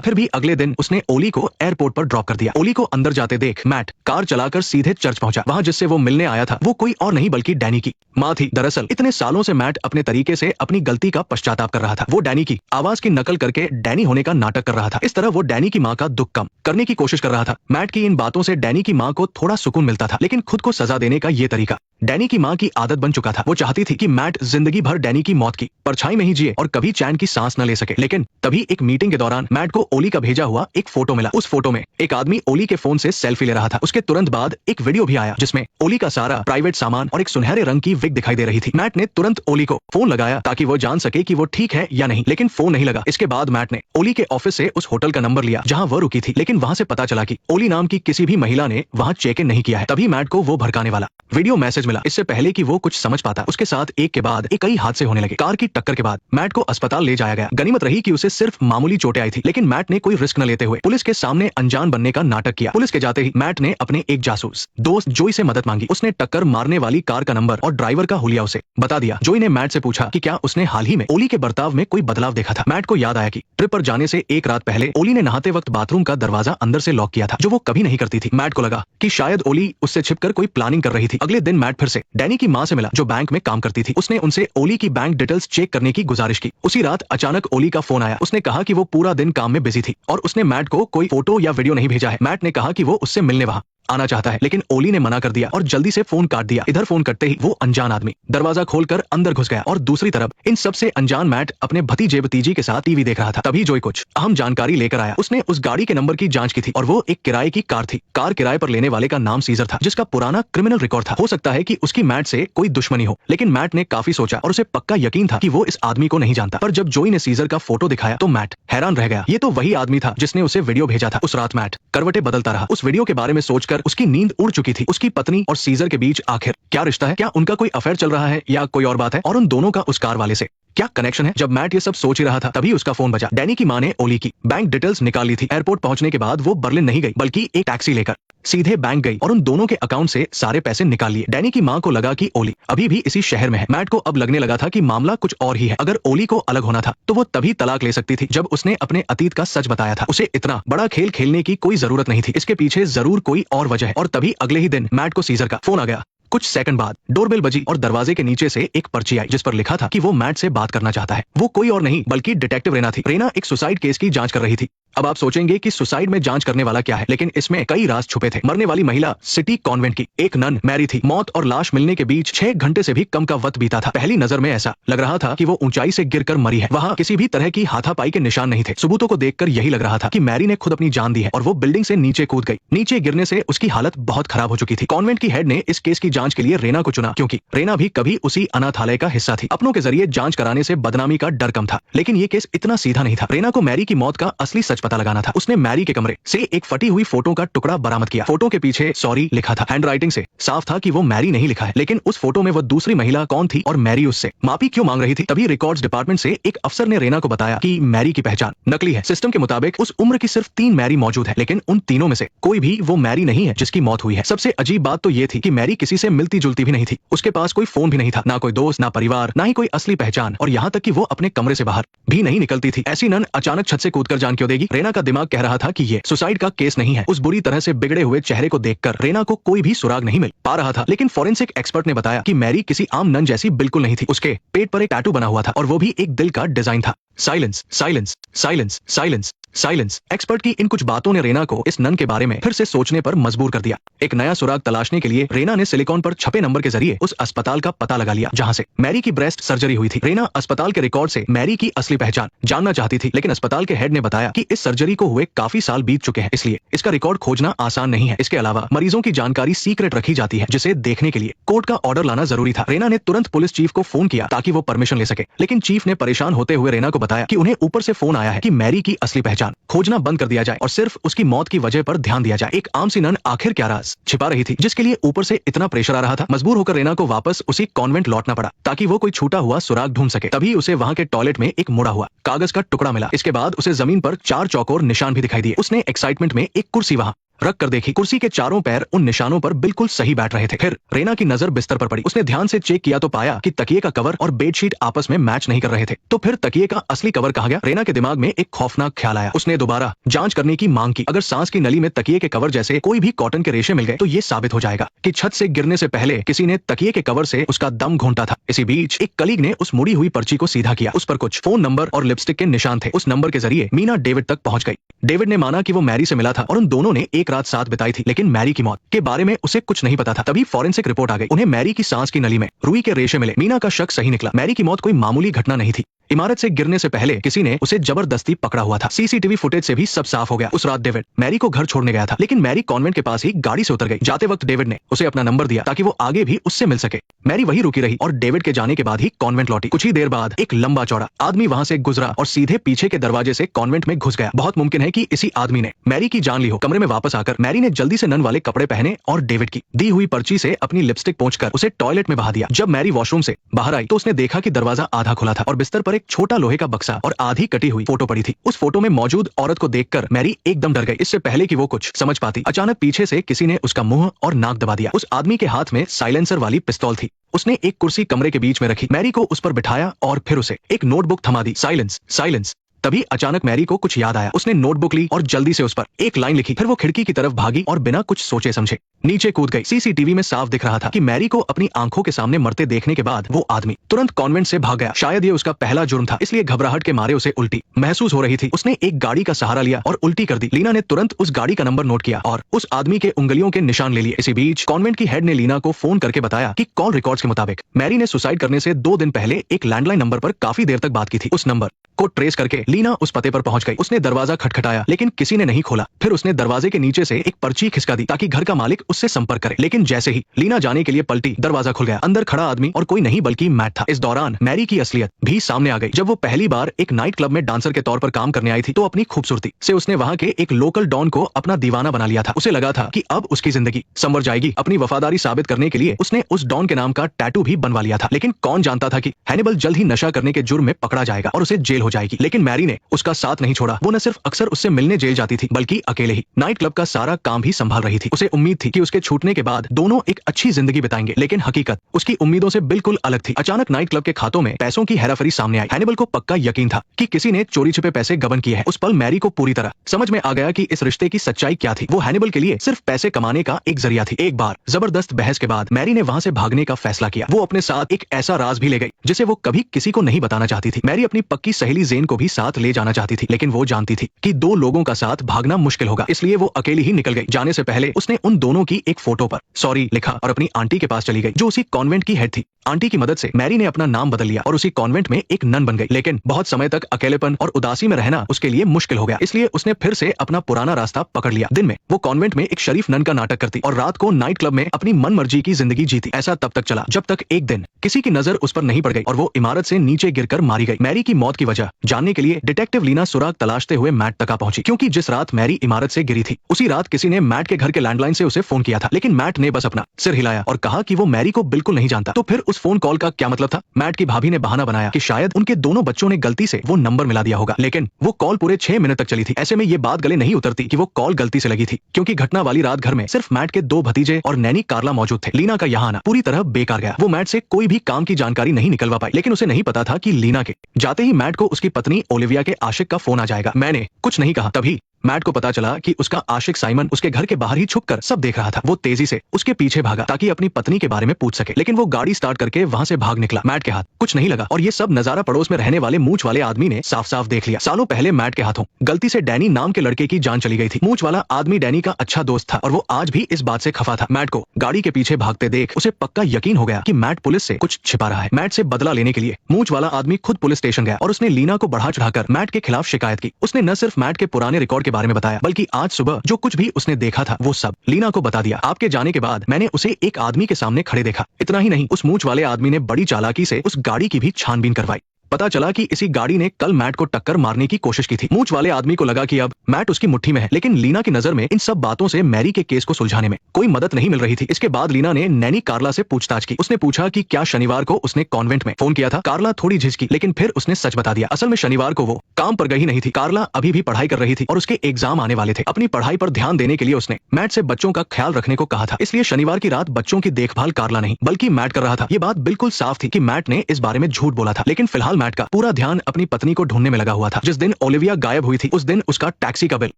फिर भी अगले दिन उसने ओली को एयरपोर्ट पर ड्रॉप कर दिया। ओली को अंदर जाते देख मैट कार चलाकर सीधे चर्च पहुंचा। वहां जिससे वो मिलने आया था वो कोई और नहीं बल्कि डैनी की माँ थी। दरअसल इतने सालों से मैट अपने तरीके से अपनी गलती का पश्चाताप कर रहा था। वो डैनी की आवाज की नकल करके डैनी होने का नाटक कर रहा था। इस तरह वो डैनी की माँ का दुख कम करने की कोशिश कर रहा था। मैट की इन बातों से डैनी की माँ को थोड़ा सुकून मिलता था, लेकिन खुद को सजा देने का ये तरीका डैनी की माँ की आदत बन चुका था। वो चाहती थी कि मैट जिंदगी भर डैनी की मौत की परछाई में ही जिए और कभी चैन की सांस न ले सके। लेकिन तभी एक मीटिंग के दौरान मैट को ओली का भेजा हुआ एक फोटो मिला। उस फोटो में एक आदमी ओली के फोन से सेल्फी ले रहा था। उसके तुरंत बाद एक वीडियो भी आया जिसमें ओली का सारा प्राइवेट सामान और एक सुनहरे रंग की विग दिखाई दे रही थी। मैट ने तुरंत ओली को फोन लगाया ताकि वो जान सके कि वो ठीक है या नहीं, लेकिन फोन नहीं लगा। इसके बाद मैट ने ओली के ऑफिस से उस होटल का नंबर लिया जहां वो रुकी थी, लेकिन वहां से पता चला कि ओली नाम की किसी भी महिला ने वहां चेक इन नहीं किया है। तभी मैट को वो भड़काने वाला वीडियो मैसेज मिला। इससे पहले कि वो कुछ समझ पाता, उसके साथ एक के बाद एक कई हादसे होने लगे। कार की टक्कर के बाद मैट को अस्पताल ले जाया गया। गनीमत रही कि उसे सिर्फ मामूली चोटें आई थी, लेकिन मैट ने कोई रिस्क न लेते हुए पुलिस के सामने अनजान बनने का नाटक किया। पुलिस के जाते ही मैट ने अपने एक जासूस दोस्त जोई से मदद मांगी। उसने टक्कर मारने वाली कार का नंबर और ड्राइवर का हुलिया उसे बता दिया। जोई ने मैट से पूछा कि क्या उसने हाल ही में ओली के बर्ताव में कोई बदलाव देखा था। मैट को याद आया कि ट्रिप पर जाने से एक रात पहले ओली ने नहाते वक्त बाथरूम का दरवाजा अंदर से लॉक किया था, जो वो कभी नहीं करती थी। मैट को लगा कि शायद ओली उससे छिपकर कोई प्लानिंग कर रही थी। अगले दिन मैट फिर से डैनी की माँ से मिला जो बैंक में काम करती थी। उसने उनसे ओली की बैंक डिटेल्स चेक करने की गुजारिश की। उसी रात अचानक ओली का फोन आया। उसने कहा कि वो पूरा दिन काम में बिजी थी और उसने मैट को कोई फोटो या वीडियो नहीं भेजा है। मैट ने कहा कि वो उससे मिलने वहां आना चाहता है, लेकिन ओली ने मना कर दिया और जल्दी से फोन काट दिया। इधर फोन कटते ही वो अनजान आदमी दरवाजा खोलकर अंदर घुस गया और दूसरी तरफ इन सबसे अनजान मैट अपने भतीजे भतीजी के साथ टीवी देख रहा था। तभी जोई कुछ अहम जानकारी लेकर आया। उसने उस गाड़ी के नंबर की जांच की थी और वो एक किराए की कार थी। कार किराए पर लेने वाले का नाम सीजर था, जिसका पुराना क्रिमिनल रिकॉर्ड था। हो सकता है कि उसकी मैट से कोई दुश्मनी हो, लेकिन मैट ने काफी सोचा और उसे पक्का यकीन था कि वो इस आदमी को नहीं जानता। पर जब जोई ने सीजर का फोटो दिखाया तो मैट हैरान रह गया। ये तो वही आदमी था जिसने उसे वीडियो भेजा था। उस रात मैट करवटें बदलता रहा। उस वीडियो के बारे में सोचकर उसकी नींद उड़ चुकी थी। उसकी पत्नी और सीजर के बीच आखिर क्या रिश्ता है? क्या उनका कोई अफेयर चल रहा है या कोई और बात है? और उन दोनों का उस कार वाले से क्या कनेक्शन है? जब मैट ये सब सोच ही रहा था तभी उसका फोन बजा। डैनी की माँ ने ओली की बैंक डिटेल्स निकाल ली थी। एयरपोर्ट पहुंचने के बाद वो बर्लिन नहीं गई बल्कि एक टैक्सी लेकर सीधे बैंक गई और उन दोनों के अकाउंट से सारे पैसे निकाल लिए। डैनी की माँ को लगा कि ओली अभी भी इसी शहर में है। मैट को अब लगने लगा था कि मामला कुछ और ही है। अगर ओली को अलग होना था तो वो तभी तलाक ले सकती थी जब उसने अपने अतीत का सच बताया था। उसे इतना बड़ा खेल खेलने की कोई जरूरत नहीं थी। इसके पीछे जरूर कोई और वजह है। और तभी अगले ही दिन मैट को सीजर का फोन आ गया। कुछ सेकंड बाद डोरबेल बजी और दरवाजे के नीचे से एक पर्ची आई जिस पर लिखा था कि वो मैट से बात करना चाहता है। वो कोई और नहीं बल्कि डिटेक्टिव रेना थी। रेना एक सुसाइड केस की जांच कर रही थी। अब आप सोचेंगे कि सुसाइड में जांच करने वाला क्या है, लेकिन इसमें कई राज छुपे थे। मरने वाली महिला सिटी कॉन्वेंट की एक नन मैरी थी। मौत और लाश मिलने के बीच 6 घंटे से भी कम का वक्त बीता था। पहली नजर में ऐसा लग रहा था कि वो ऊंचाई से गिरकर मरी है। वहां किसी भी तरह की हाथापाई के निशान नहीं थे। सबूतों को देखकर यही लग रहा था कि मैरी ने खुद अपनी जान दी है और वो बिल्डिंग से नीचे कूद गई। नीचे गिरने से उसकी हालत बहुत खराब हो चुकी थी। कॉन्वेंट की हेड ने इस केस की जांच के लिए रेना को चुना क्योंकि रेना भी कभी उसी अनाथालय का हिस्सा थी। अपनों के जरिए जांच कराने से बदनामी का डर कम था, लेकिन ये केस इतना सीधा नहीं था। रेना को मैरी की मौत का असली सच पता लगाना था। उसने मैरी के कमरे से एक फटी हुई फोटो का टुकड़ा बरामद किया। फोटो के पीछे सॉरी लिखा था। हैंडराइटिंग से साफ था कि वो मैरी नहीं लिखा है, लेकिन उस फोटो में वो दूसरी महिला कौन थी और मैरी उससे माफी क्यों मांग रही थी? तभी रिकॉर्ड्स डिपार्टमेंट से एक अफसर ने रेना को बताया कि मैरी की पहचान नकली है। सिस्टम के मुताबिक उस उम्र की सिर्फ 3 मैरी मौजूद है, लेकिन उन तीनों में से कोई भी वो मैरी नहीं है जिसकी मौत हुई है। सबसे अजीब बात तो ये थी कि मैरी किसी से मिलती जुलती भी नहीं थी। उसके पास कोई फोन भी नहीं था, ना कोई दोस्त, ना परिवार, ना ही कोई असली पहचान, और यहाँ तक कि वो अपने कमरे से बाहर भी नहीं निकलती थी। ऐसी नन अचानक छत से कूदकर जान क्यों देगी? रेना का दिमाग कह रहा था कि ये सुसाइड का केस नहीं है। उस बुरी तरह से बिगड़े हुए चेहरे को देखकर रेना को कोई भी सुराग नहीं मिल पा रहा था, लेकिन फोरेंसिक एक्सपर्ट ने बताया कि मैरी किसी आम नन जैसी बिल्कुल नहीं थी। उसके पेट पर एक टैटू बना हुआ था और वो भी एक दिल का डिजाइन था। Silence, silence, silence, silence, silence. Expert की इन कुछ बातों ने रेना को इस नन के बारे में फिर से सोचने पर मजबूर कर दिया। एक नया सुराग तलाशने के लिए रेना ने सिलिकॉन पर छपे नंबर के जरिए उस अस्पताल का पता लगा लिया जहां से मैरी की ब्रेस्ट सर्जरी हुई थी। रेना अस्पताल के रिकॉर्ड से मैरी की असली पहचान जानना चाहती थी, लेकिन अस्पताल के हेड ने बताया कि इस सर्जरी को हुए काफी साल बीत चुके हैं, इसलिए इसका रिकॉर्ड खोजना आसान नहीं है। इसके अलावा मरीजों की जानकारी सीक्रेट रखी जाती है, जिसे देखने के लिए कोर्ट का ऑर्डर लाना जरूरी था। रेना ने तुरंत पुलिस चीफ को फोन किया ताकि वो परमिशन ले सके, लेकिन चीफ ने परेशान होते हुए रेना को बताया कि उन्हें ऊपर से फोन आया है कि मैरी की असली पहचान पहचान खोजना बंद कर दिया जाए और सिर्फ उसकी मौत की वजह पर ध्यान दिया जाए। एक आम सी नन आखिर क्या राज छिपा रही थी जिसके लिए ऊपर से इतना प्रेशर आ रहा था। मजबूर होकर रेना को वापस उसी कॉन्वेंट लौटना पड़ा ताकि वो कोई छूटा हुआ सुराग ढूंढ सके। तभी उसे वहां के टॉयलेट में एक मुड़ा हुआ कागज का टुकड़ा मिला। इसके बाद उसे जमीन पर 4 चौकोर निशान भी दिखाई दिए। उसने एक्साइटमेंट में एक कुर्सी वहां रख कर देखी। कुर्सी के चारों पैर उन निशानों पर बिल्कुल सही बैठ रहे थे। फिर रेना की नजर बिस्तर पर पड़ी। उसने ध्यान से चेक किया तो पाया कि तकिए का कवर और बेडशीट आपस में मैच नहीं कर रहे थे। तो फिर तकिए का असली कवर कहाँ गया? रेना के दिमाग में एक खौफनाक ख्याल आया। उसने दोबारा जांच करने की मांग की। अगर सांस की नली में तकिए के कवर जैसे कोई भी कॉटन के रेशे मिल गए तो ये साबित हो जाएगा कि छत से गिरने से पहले किसी ने तकिए के कवर से उसका दम घोंटा था। इसी बीच एक कलीग ने उस मुड़ी हुई पर्ची को सीधा किया। उस पर कुछ फोन नंबर और लिपस्टिक के निशान थे। उस नंबर के जरिए मीना डेविड तक पहुंच गई। डेविड ने माना कि वो मैरी से मिला था और उन दोनों ने एक रात साथ बिताई थी, लेकिन मैरी की मौत के बारे में उसे कुछ नहीं पता था। तभी फॉरेंसिक रिपोर्ट आ गई। उन्हें मैरी की सांस की नली में रुई के रेशे मिले। मीना का शक सही निकला। मैरी की मौत कोई मामूली घटना नहीं थी। इमारत से गिरने से पहले किसी ने उसे जबरदस्ती पकड़ा हुआ था। सीसीटीवी फुटेज से भी सब साफ हो गया। उस रात डेविड मैरी को घर छोड़ने गया था, लेकिन मैरी कॉन्वेंट के पास ही गाड़ी से उतर गई। जाते वक्त डेविड ने उसे अपना नंबर दिया ताकि वो आगे भी उससे मिल सके। मैरी वहीं रुकी रही और डेविड के जाने के बाद ही कॉन्वेंट लौटी। कुछ ही देर बाद एक लंबा चौड़ा आदमी वहां से गुजरा और सीधे पीछे के दरवाजे से कॉन्वेंट में घुस गया। बहुत मुमकिन है कि इसी आदमी ने मैरी की जान ली हो। कमरे में वापस आकर मैरी ने जल्दी से नन वाले कपड़े पहने और डेविड की दी हुई पर्ची से अपनी लिपस्टिक पोंछकर उसे टॉयलेट में बहा दिया। जब मैरी वॉशरूम से बाहर आई तो उसने देखा कि दरवाजा आधा खुला था और बिस्तर पर एक छोटा लोहे का बक्सा और आधी कटी हुई फोटो पड़ी थी। उस फोटो में मौजूद औरत को देखकर मैरी एकदम डर गई। इससे पहले कि वो कुछ समझ पाती, अचानक पीछे से किसी ने उसका मुंह और नाक दबा दिया। उस आदमी के हाथ में साइलेंसर वाली पिस्तौल थी। उसने एक कुर्सी कमरे के बीच में रखी, मैरी को उस पर बिठाया और फिर उसे एक नोटबुक थमा दी। Silence, silence. तभी अचानक मैरी को कुछ याद आया। उसने नोटबुक ली और जल्दी से उस पर एक लाइन लिखी। फिर वो खिड़की की तरफ भागी और बिना कुछ सोचे समझे नीचे कूद गई। सीसीटीवी में साफ दिख रहा था कि मैरी को अपनी आंखों के सामने मरते देखने के बाद वो आदमी तुरंत कॉन्वेंट से भाग गया। शायद ये उसका पहला जुर्म था, इसलिए घबराहट के मारे उसे उल्टी महसूस हो रही थी। उसने एक गाड़ी का सहारा लिया और उल्टी कर दी। लीना ने तुरंत उस गाड़ी का नंबर नोट किया और उस आदमी के उंगलियों के निशान ले लिए। इसी बीच कॉन्वेंट की हेड ने लीना को फोन करके बताया कि कॉल रिकॉर्ड्स के मुताबिक मैरी ने सुसाइड करने से 2 दिन पहले एक लैंडलाइन नंबर पर काफी देर तक बात की थी। उस नंबर को ट्रेस करके लीना उस पते पर पहुंच गई। उसने दरवाजा खटखटाया, लेकिन किसी ने नहीं खोला। फिर उसने दरवाजे के नीचे से एक पर्ची खिसका दी ताकि घर का मालिक उससे संपर्क करे। लेकिन जैसे ही लीना जाने के लिए पलटी, दरवाजा खुल गया। अंदर खड़ा आदमी और कोई नहीं बल्कि मैट था। इस दौरान मैरी की असलियत भी सामने आ गई। जब वो पहली बार एक नाइट क्लब में डांसर के तौर पर काम करने आई थी तो अपनी खूबसूरती से उसने वहां के एक लोकल डॉन को अपना दीवाना बना लिया था। उसे लगा था कि अब उसकी जिंदगी संवर जाएगी। अपनी वफादारी साबित करने के लिए उसने उस डॉन के नाम का टैटू भी बनवा लिया था। लेकिन कौन जानता था कि हैनिबल जल्द ही नशा करने के जुर्म में पकड़ा जाएगा और उसे जेल हो जाएगी। लेकिन मैरी ने उसका साथ नहीं छोड़ा। वो न सिर्फ अक्सर उससे मिलने जेल जाती थी, बल्कि अकेले ही नाइट क्लब का सारा काम भी संभाल रही थी। उसे उम्मीद थी कि उसके छूटने के बाद दोनों एक अच्छी जिंदगी बिताएंगे, लेकिन हकीकत उसकी उम्मीदों से बिल्कुल अलग थी। अचानक नाइट क्लब के खातों में पैसों की हेराफेरी सामने आई। हैनिबल को पक्का यकीन था कि किसी ने चोरी छिपे पैसे गबन किए हैं। उस पल मैरी को पूरी तरह समझ में आ गया कि इस रिश्ते की सच्चाई क्या थी। वो हैनिबल के लिए सिर्फ पैसे कमाने का एक जरिया थी। एक बार जबरदस्त बहस के बाद मैरी ने वहां से भागने का फैसला किया। वो अपने साथ एक ऐसा राज भी ले गई जिसे वो कभी किसी को नहीं बताना चाहती थी। मैरी अपनी पक्की सहेली जेन को भी साथ ले जाना चाहती थी, लेकिन वो जानती थी कि 2 लोगों का साथ भागना मुश्किल होगा, इसलिए वो अकेली ही निकल गई। जाने से पहले उसने उन दोनों की एक फोटो पर सॉरी लिखा और अपनी आंटी के पास चली गई जो उसी कॉन्वेंट की हेड थी। आंटी की मदद से मैरी ने अपना नाम बदल लिया और उसी कॉन्वेंट में एक नन बन गई। लेकिन बहुत समय तक अकेलेपन और उदासी में रहना उसके लिए मुश्किल हो गया, इसलिए उसने फिर से अपना पुराना रास्ता पकड़ लिया। दिन में वो कॉन्वेंट में एक शरीफ नन का नाटक करती और रात को नाइट क्लब में अपनी मनमर्जी की जिंदगी जीती। ऐसा तब तक चला जब तक एक दिन किसी की नजर उस पर नहीं पड़ गई और वो इमारत से नीचे गिरकर मारी गई। मैरी की मौत की वजह जानने के लिए डिटेक्टिव लीना सुराग तलाशते हुए मैट तक पहुंची, क्योंकि जिस रात मैरी इमारत से गिरी थी उसी रात किसी ने मैट के घर के लैंडलाइन से उसे फोन किया था। लेकिन मैट ने बस अपना सिर हिलाया और कहा कि वो मैरी को बिल्कुल नहीं जानता। तो फिर उस फोन कॉल का क्या मतलब था? मैट की भाभी ने बहाना बनाया कि शायद उनके दोनों बच्चों ने गलती से वो नंबर मिला दिया होगा, लेकिन वो कॉल पूरे 6 मिनट तक चली थी। ऐसे में ये बात गले नहीं उतरती कि वो कॉल गलती से लगी थी, क्योंकि घटना वाली रात घर में सिर्फ मैट के 2 भतीजे और नैनी कार्ला मौजूद थे। लीना का यहाँ आना पूरी तरह बेकार गया। वो मैट से कोई भी काम की जानकारी नहीं निकलवा पाई, लेकिन उसे नहीं पता था कि लीना के जाते ही मैट को उसकी पत्नी ओलिविया के आशिक का फोन आ जाएगा। मैंने कुछ नहीं कहा। तभी मैट को पता चला कि उसका आशिक साइमन उसके घर के बाहर ही छुपकर सब देख रहा था। वो तेजी से उसके पीछे भागा ताकि अपनी पत्नी के बारे में पूछ सके, लेकिन वो गाड़ी स्टार्ट करके वहां से भाग निकला। मैट के हाथ कुछ नहीं लगा और ये सब नजारा पड़ोस में रहने वाले मूंछ वाले आदमी ने साफ साफ देख लिया। सालों पहले मैट के हाथों गलती से डैनी नाम के लड़के की जान चली गई थी। मूंछ वाला आदमी डैनी का अच्छा दोस्त था और वो आज भी इस बात से खफा था। मैट को गाड़ी के पीछे भागते देख उसे पक्का यकीन हो गया कि मैट पुलिस से कुछ छिपा रहा है। मैट से बदला लेने के लिए मूंछ वाला आदमी खुद पुलिस स्टेशन गया और उसने लीना को बढ़ा चढ़ाकर मैट के खिलाफ शिकायत की। उसने न सिर्फ मैट के पुराने रिकॉर्ड के बारे में बताया, बल्कि आज सुबह जो कुछ भी उसने देखा था वो सब लीना को बता दिया। आपके जाने के बाद मैंने उसे एक आदमी के सामने खड़े देखा। इतना ही नहीं, उस मूंछ वाले आदमी ने बड़ी चालाकी से उस गाड़ी की भी छानबीन करवाई। पता चला कि इसी गाड़ी ने कल मैट को टक्कर मारने की कोशिश की थी। मूंछ वाले आदमी को लगा कि अब मैट उसकी मुट्ठी में है, लेकिन लीना की नजर में इन सब बातों से मैरी के केस को सुलझाने में कोई मदद नहीं मिल रही थी। इसके बाद लीना ने नैनी कार्ला से पूछताछ की। उसने पूछा कि क्या शनिवार को उसने कॉन्वेंट में फोन किया था। कार्ला थोड़ी झिझकी, लेकिन फिर उसने सच बता दिया। असल में शनिवार को वो काम पर गई नहीं थी। कार्ला अभी भी पढ़ाई कर रही थी और उसके एग्जाम आने वाले थे। अपनी पढ़ाई पर ध्यान देने के लिए उसने मैट से बच्चों का ख्याल रखने को कहा था, इसलिए शनिवार की रात बच्चों की देखभाल कार्ला नहीं बल्कि मैट कर रहा था। ये बात बिल्कुल साफ थी कि मैट ने इस बारे में झूठ बोला था, लेकिन फिलहाल मैट का पूरा ध्यान अपनी पत्नी को ढूंढने में लगा हुआ था। जिस दिन ओलिविया गायब हुई थी उस दिन उसका टैक्सी का बिल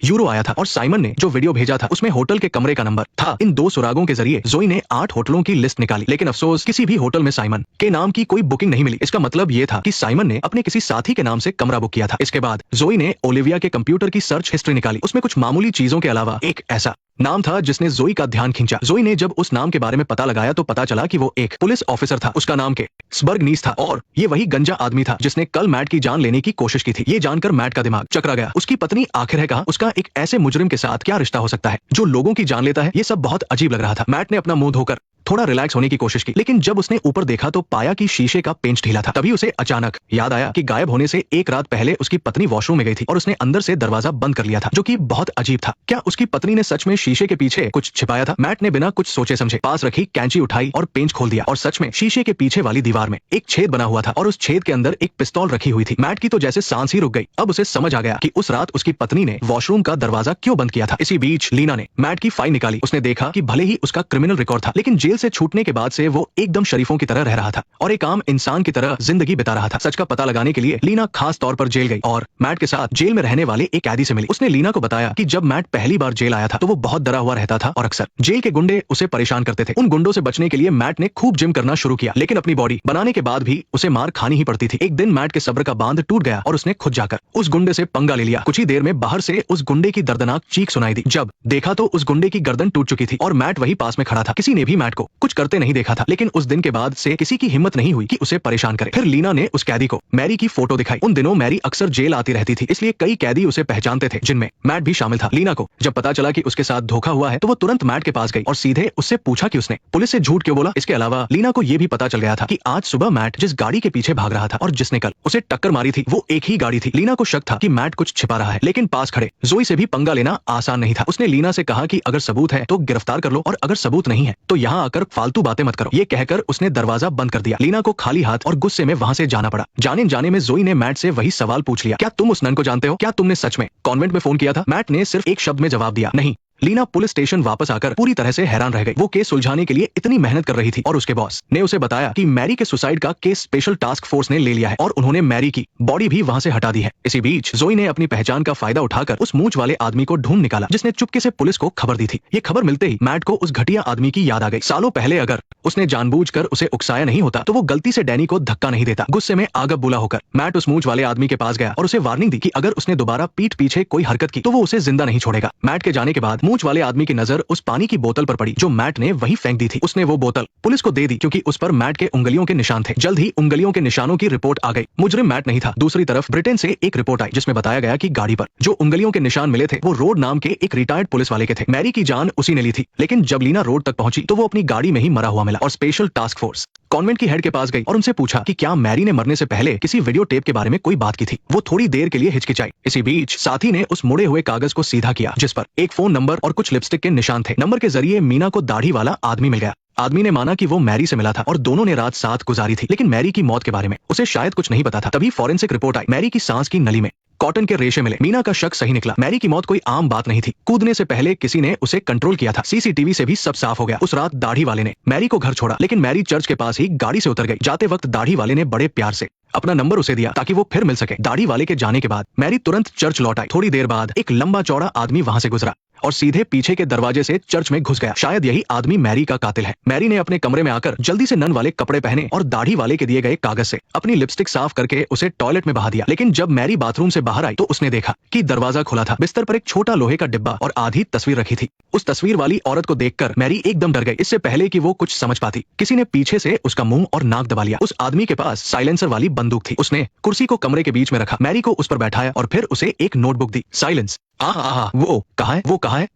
यूरो आया था और साइमन ने जो वीडियो भेजा था उसमें होटल के कमरे का नंबर था। इन 2 सुरागों के जरिए जोई ने 8 होटलों की लिस्ट निकाली, लेकिन अफसोस किसी भी होटल में साइमन के नाम की कोई बुकिंग नहीं मिली। इसका मतलब ये था कि साइमन ने अपने किसी साथी के नाम से कमरा बुक किया था। इसके बाद जोई ने ओलिविया के कंप्यूटर की सर्च हिस्ट्री निकाली। उसमें कुछ मामूली चीजों के अलावा एक ऐसा नाम था जिसने जोई का ध्यान खींचा। जोई ने जब उस नाम के बारे में पता लगाया तो पता चला कि वो एक पुलिस ऑफिसर था। उसका नाम के स्बर्ग नीस था और ये वही गंजा आदमी था जिसने कल मैट की जान लेने की कोशिश की थी। ये जानकर मैट का दिमाग चकरा गया। उसकी पत्नी आखिर है कहा, उसका एक ऐसे मुजरिम के साथ क्या रिश्ता हो सकता है जो लोगों की जान लेता है। ये सब बहुत अजीब लग रहा था। मैट ने अपना मुंह धोकर थोड़ा रिलैक्स होने की कोशिश की, लेकिन जब उसने ऊपर देखा तो पाया कि शीशे का पेंच ढीला था। तभी उसे अचानक याद आया कि गायब होने से एक रात पहले उसकी पत्नी वॉशरूम में गई थी और उसने अंदर से दरवाजा बंद कर लिया था, जो कि बहुत अजीब था। क्या उसकी पत्नी ने सच में शीशे के पीछे कुछ छिपाया था? मैट ने बिना कुछ सोचे समझे पास रखी कैंची उठाई और पेंच खोल दिया और सच में शीशे के पीछे वाली दीवार में एक छेद बना हुआ था और उस छेद के अंदर एक पिस्तौल रखी हुई थी। मैट की तो जैसे सांस ही रुक गई। अब उसे समझ आ गया कि उस रात उसकी पत्नी ने वॉशरूम का दरवाजा क्यों बंद किया था। इसी बीच लीना ने मैट की फाइल निकाली। उसने देखा कि भले ही उसका क्रिमिनल रिकॉर्ड था, लेकिन जेल से छूटने के बाद से वो एकदम शरीफों की तरह रह रहा था और एक आम इंसान की तरह जिंदगी बिता रहा था। सच का पता लगाने के लिए लीना खास तौर पर जेल गई और मैट के साथ जेल में रहने वाले एक कैदी से मिली। उसने लीना को बताया कि जब मैट पहली बार जेल आया था तो वो बहुत डरा हुआ रहता था और अक्सर जेल के गुंडे उसे परेशान करते थे। उन गुंडों से बचने के लिए मैट ने खूब जिम करना शुरू किया, लेकिन अपनी बॉडी बनाने के बाद भी उसे मार खानी ही पड़ती थी। एक दिन मैट के सब्र का बांध टूट गया और उसने खुद जाकर उस गुंडे से पंगा ले लिया। कुछ ही देर में बाहर से उस गुंडे की दर्दनाक चीख सुनाई दी। जब देखा तो उस गुंडे की गर्दन टूट चुकी थी और मैट वही पास में खड़ा था। किसी ने भी मैट को कुछ करते नहीं देखा था, लेकिन उस दिन के बाद से किसी की हिम्मत नहीं हुई कि उसे परेशान करे। फिर लीना ने उस कैदी को मैरी की फोटो दिखाई। उन दिनों मैरी अक्सर जेल आती रहती थी, इसलिए कई कैदी उसे पहचानते थे, जिनमें मैट भी शामिल था। लीना को जब पता चला कि उसके साथ धोखा हुआ है तो वो तुरंत मैट के पास गई और सीधे उससे पूछा कि उसने पुलिस से झूठ क्यों बोला। इसके अलावा लीना को यह भी पता चल गया था कि आज सुबह मैट जिस गाड़ी के पीछे भाग रहा था और जिसने कल उसे टक्कर मारी थी वो एक ही गाड़ी थी। लीना को शक था कि मैट कुछ छिपा रहा है, लेकिन पास खड़े जोई से भी पंगा लेना आसान नहीं था। उसने लीना से कहा कि अगर सबूत है तो गिरफ्तार कर लो और अगर सबूत नहीं है तो यहाँ आकर फालतू बातें मत करो। ये कहकर उसने दरवाजा बंद कर दिया। लीना को खाली हाथ और गुस्से में वहां से जाना पड़ा। जाने में जोई ने मैट से वही सवाल पूछ लिया, क्या तुम उस नन को जानते हो? क्या तुमने सच में कॉन्वेंट में फोन किया था? मैट ने सिर्फ एक शब्द में जवाब दिया, नहीं। लीना पुलिस स्टेशन वापस आकर पूरी तरह से हैरान रह गई। वो केस सुलझाने के लिए इतनी मेहनत कर रही थी और उसके बॉस ने उसे बताया कि मैरी के सुसाइड का केस स्पेशल टास्क फोर्स ने ले लिया है और उन्होंने मैरी की बॉडी भी वहां से हटा दी है। इसी बीच जोई ने अपनी पहचान का फायदा उठाकर उस मूंछ वाले आदमी को ढूंढ निकाला जिसने चुपके से पुलिस को खबर दी थी। ये खबर मिलते ही मैट को उस घटिया आदमी की याद आ गई। सालों पहले अगर उसने जानबूझकर उसे उकसाया नहीं होता तो वो गलती से डैनी को धक्का नहीं देता। गुस्से में आगब बुला होकर मैट उस मूंछ वाले आदमी के पास गया और उसे वार्निंग दी कि अगर उसने दोबारा पीठ पीछे कोई हरकत की तो वो उसे जिंदा नहीं छोड़ेगा। मैट के जाने के बाद मूंछ वाले आदमी की नजर उस पानी की बोतल पर पड़ी जो मैट ने वहीं फेंक दी थी। उसने वो बोतल पुलिस को दे दी क्योंकि उस पर मैट के उंगलियों के निशान थे। जल्द ही उंगलियों के निशानों की रिपोर्ट आ गई। मुजरिम मैट नहीं था। दूसरी तरफ ब्रिटेन से एक रिपोर्ट आई जिसमें बताया गया कि गाड़ी पर जो उंगलियों के निशान मिले थे वो रोड नाम के एक रिटायर्ड पुलिस वाले के थे। मैरी की जान उसी ने ली थी, लेकिन जब लीना रोड तक पहुंची तो वो अपनी गाड़ी में ही मरा हुआ मिला और स्पेशल टास्क फोर्स कॉन्वेंट की हेड के पास गई और उनसे पूछा कि क्या मैरी ने मरने से पहले किसी वीडियो टेप के बारे में कोई बात की थी। वो थोड़ी देर के लिए हिचकिचाई। इसी बीच साथी ने उस मुड़े हुए कागज को सीधा किया जिस पर एक फोन नंबर और कुछ लिपस्टिक के निशान थे। नंबर के जरिए मीना को दाढ़ी वाला आदमी मिल गया। आदमी ने माना कि वो मैरी से मिला था और दोनों ने रात साथ गुजारी थी, लेकिन मैरी की मौत के बारे में उसे शायद कुछ नहीं पता था। तभी फॉरेंसिक रिपोर्ट आई। मैरी की सांस की नली में कॉटन के रेशे मिले। मीना का शक सही निकला। मैरी की मौत कोई आम बात नहीं थी। कूदने से पहले किसी ने उसे कंट्रोल किया था। सीसीटीवी से भी सब साफ हो गया। उस रात दाढ़ी वाले ने मैरी को घर छोड़ा, लेकिन मैरी चर्च के पास ही गाड़ी से उतर गई। जाते वक्त दाढ़ी वाले ने बड़े प्यार से अपना नंबर उसे दिया ताकि वो फिर मिल सके। दाढ़ी वाले के जाने के बाद मैरी तुरंत चर्च लौट आई। थोड़ी देर बाद एक लंबा चौड़ा आदमी वहां से गुजरा और सीधे पीछे के दरवाजे से चर्च में घुस गया। शायद यही आदमी मैरी का कातिल है। मैरी ने अपने कमरे में आकर जल्दी से नन वाले कपड़े पहने और दाढ़ी वाले के दिए गए कागज से अपनी लिपस्टिक साफ करके उसे टॉयलेट में बहा दिया। लेकिन जब मैरी बाथरूम से बाहर आई तो उसने देखा कि दरवाजा खुला था। बिस्तर पर एक छोटा लोहे का डिब्बा और आधी तस्वीर रखी थी। उस तस्वीर वाली औरत को देखकर मैरी एकदम डर गई। इससे पहले कि वो कुछ समझ पाती, किसी ने पीछे से उसका मुंह और नाक दबा लिया। उस आदमी के पास साइलेंसर वाली बंदूक थी। उसने कुर्सी को कमरे के बीच में रखा, मैरी को उस पर बैठाया और फिर उसे एक नोटबुक दी। साइलेंस। वो कहाँ है? वो कहाँ है?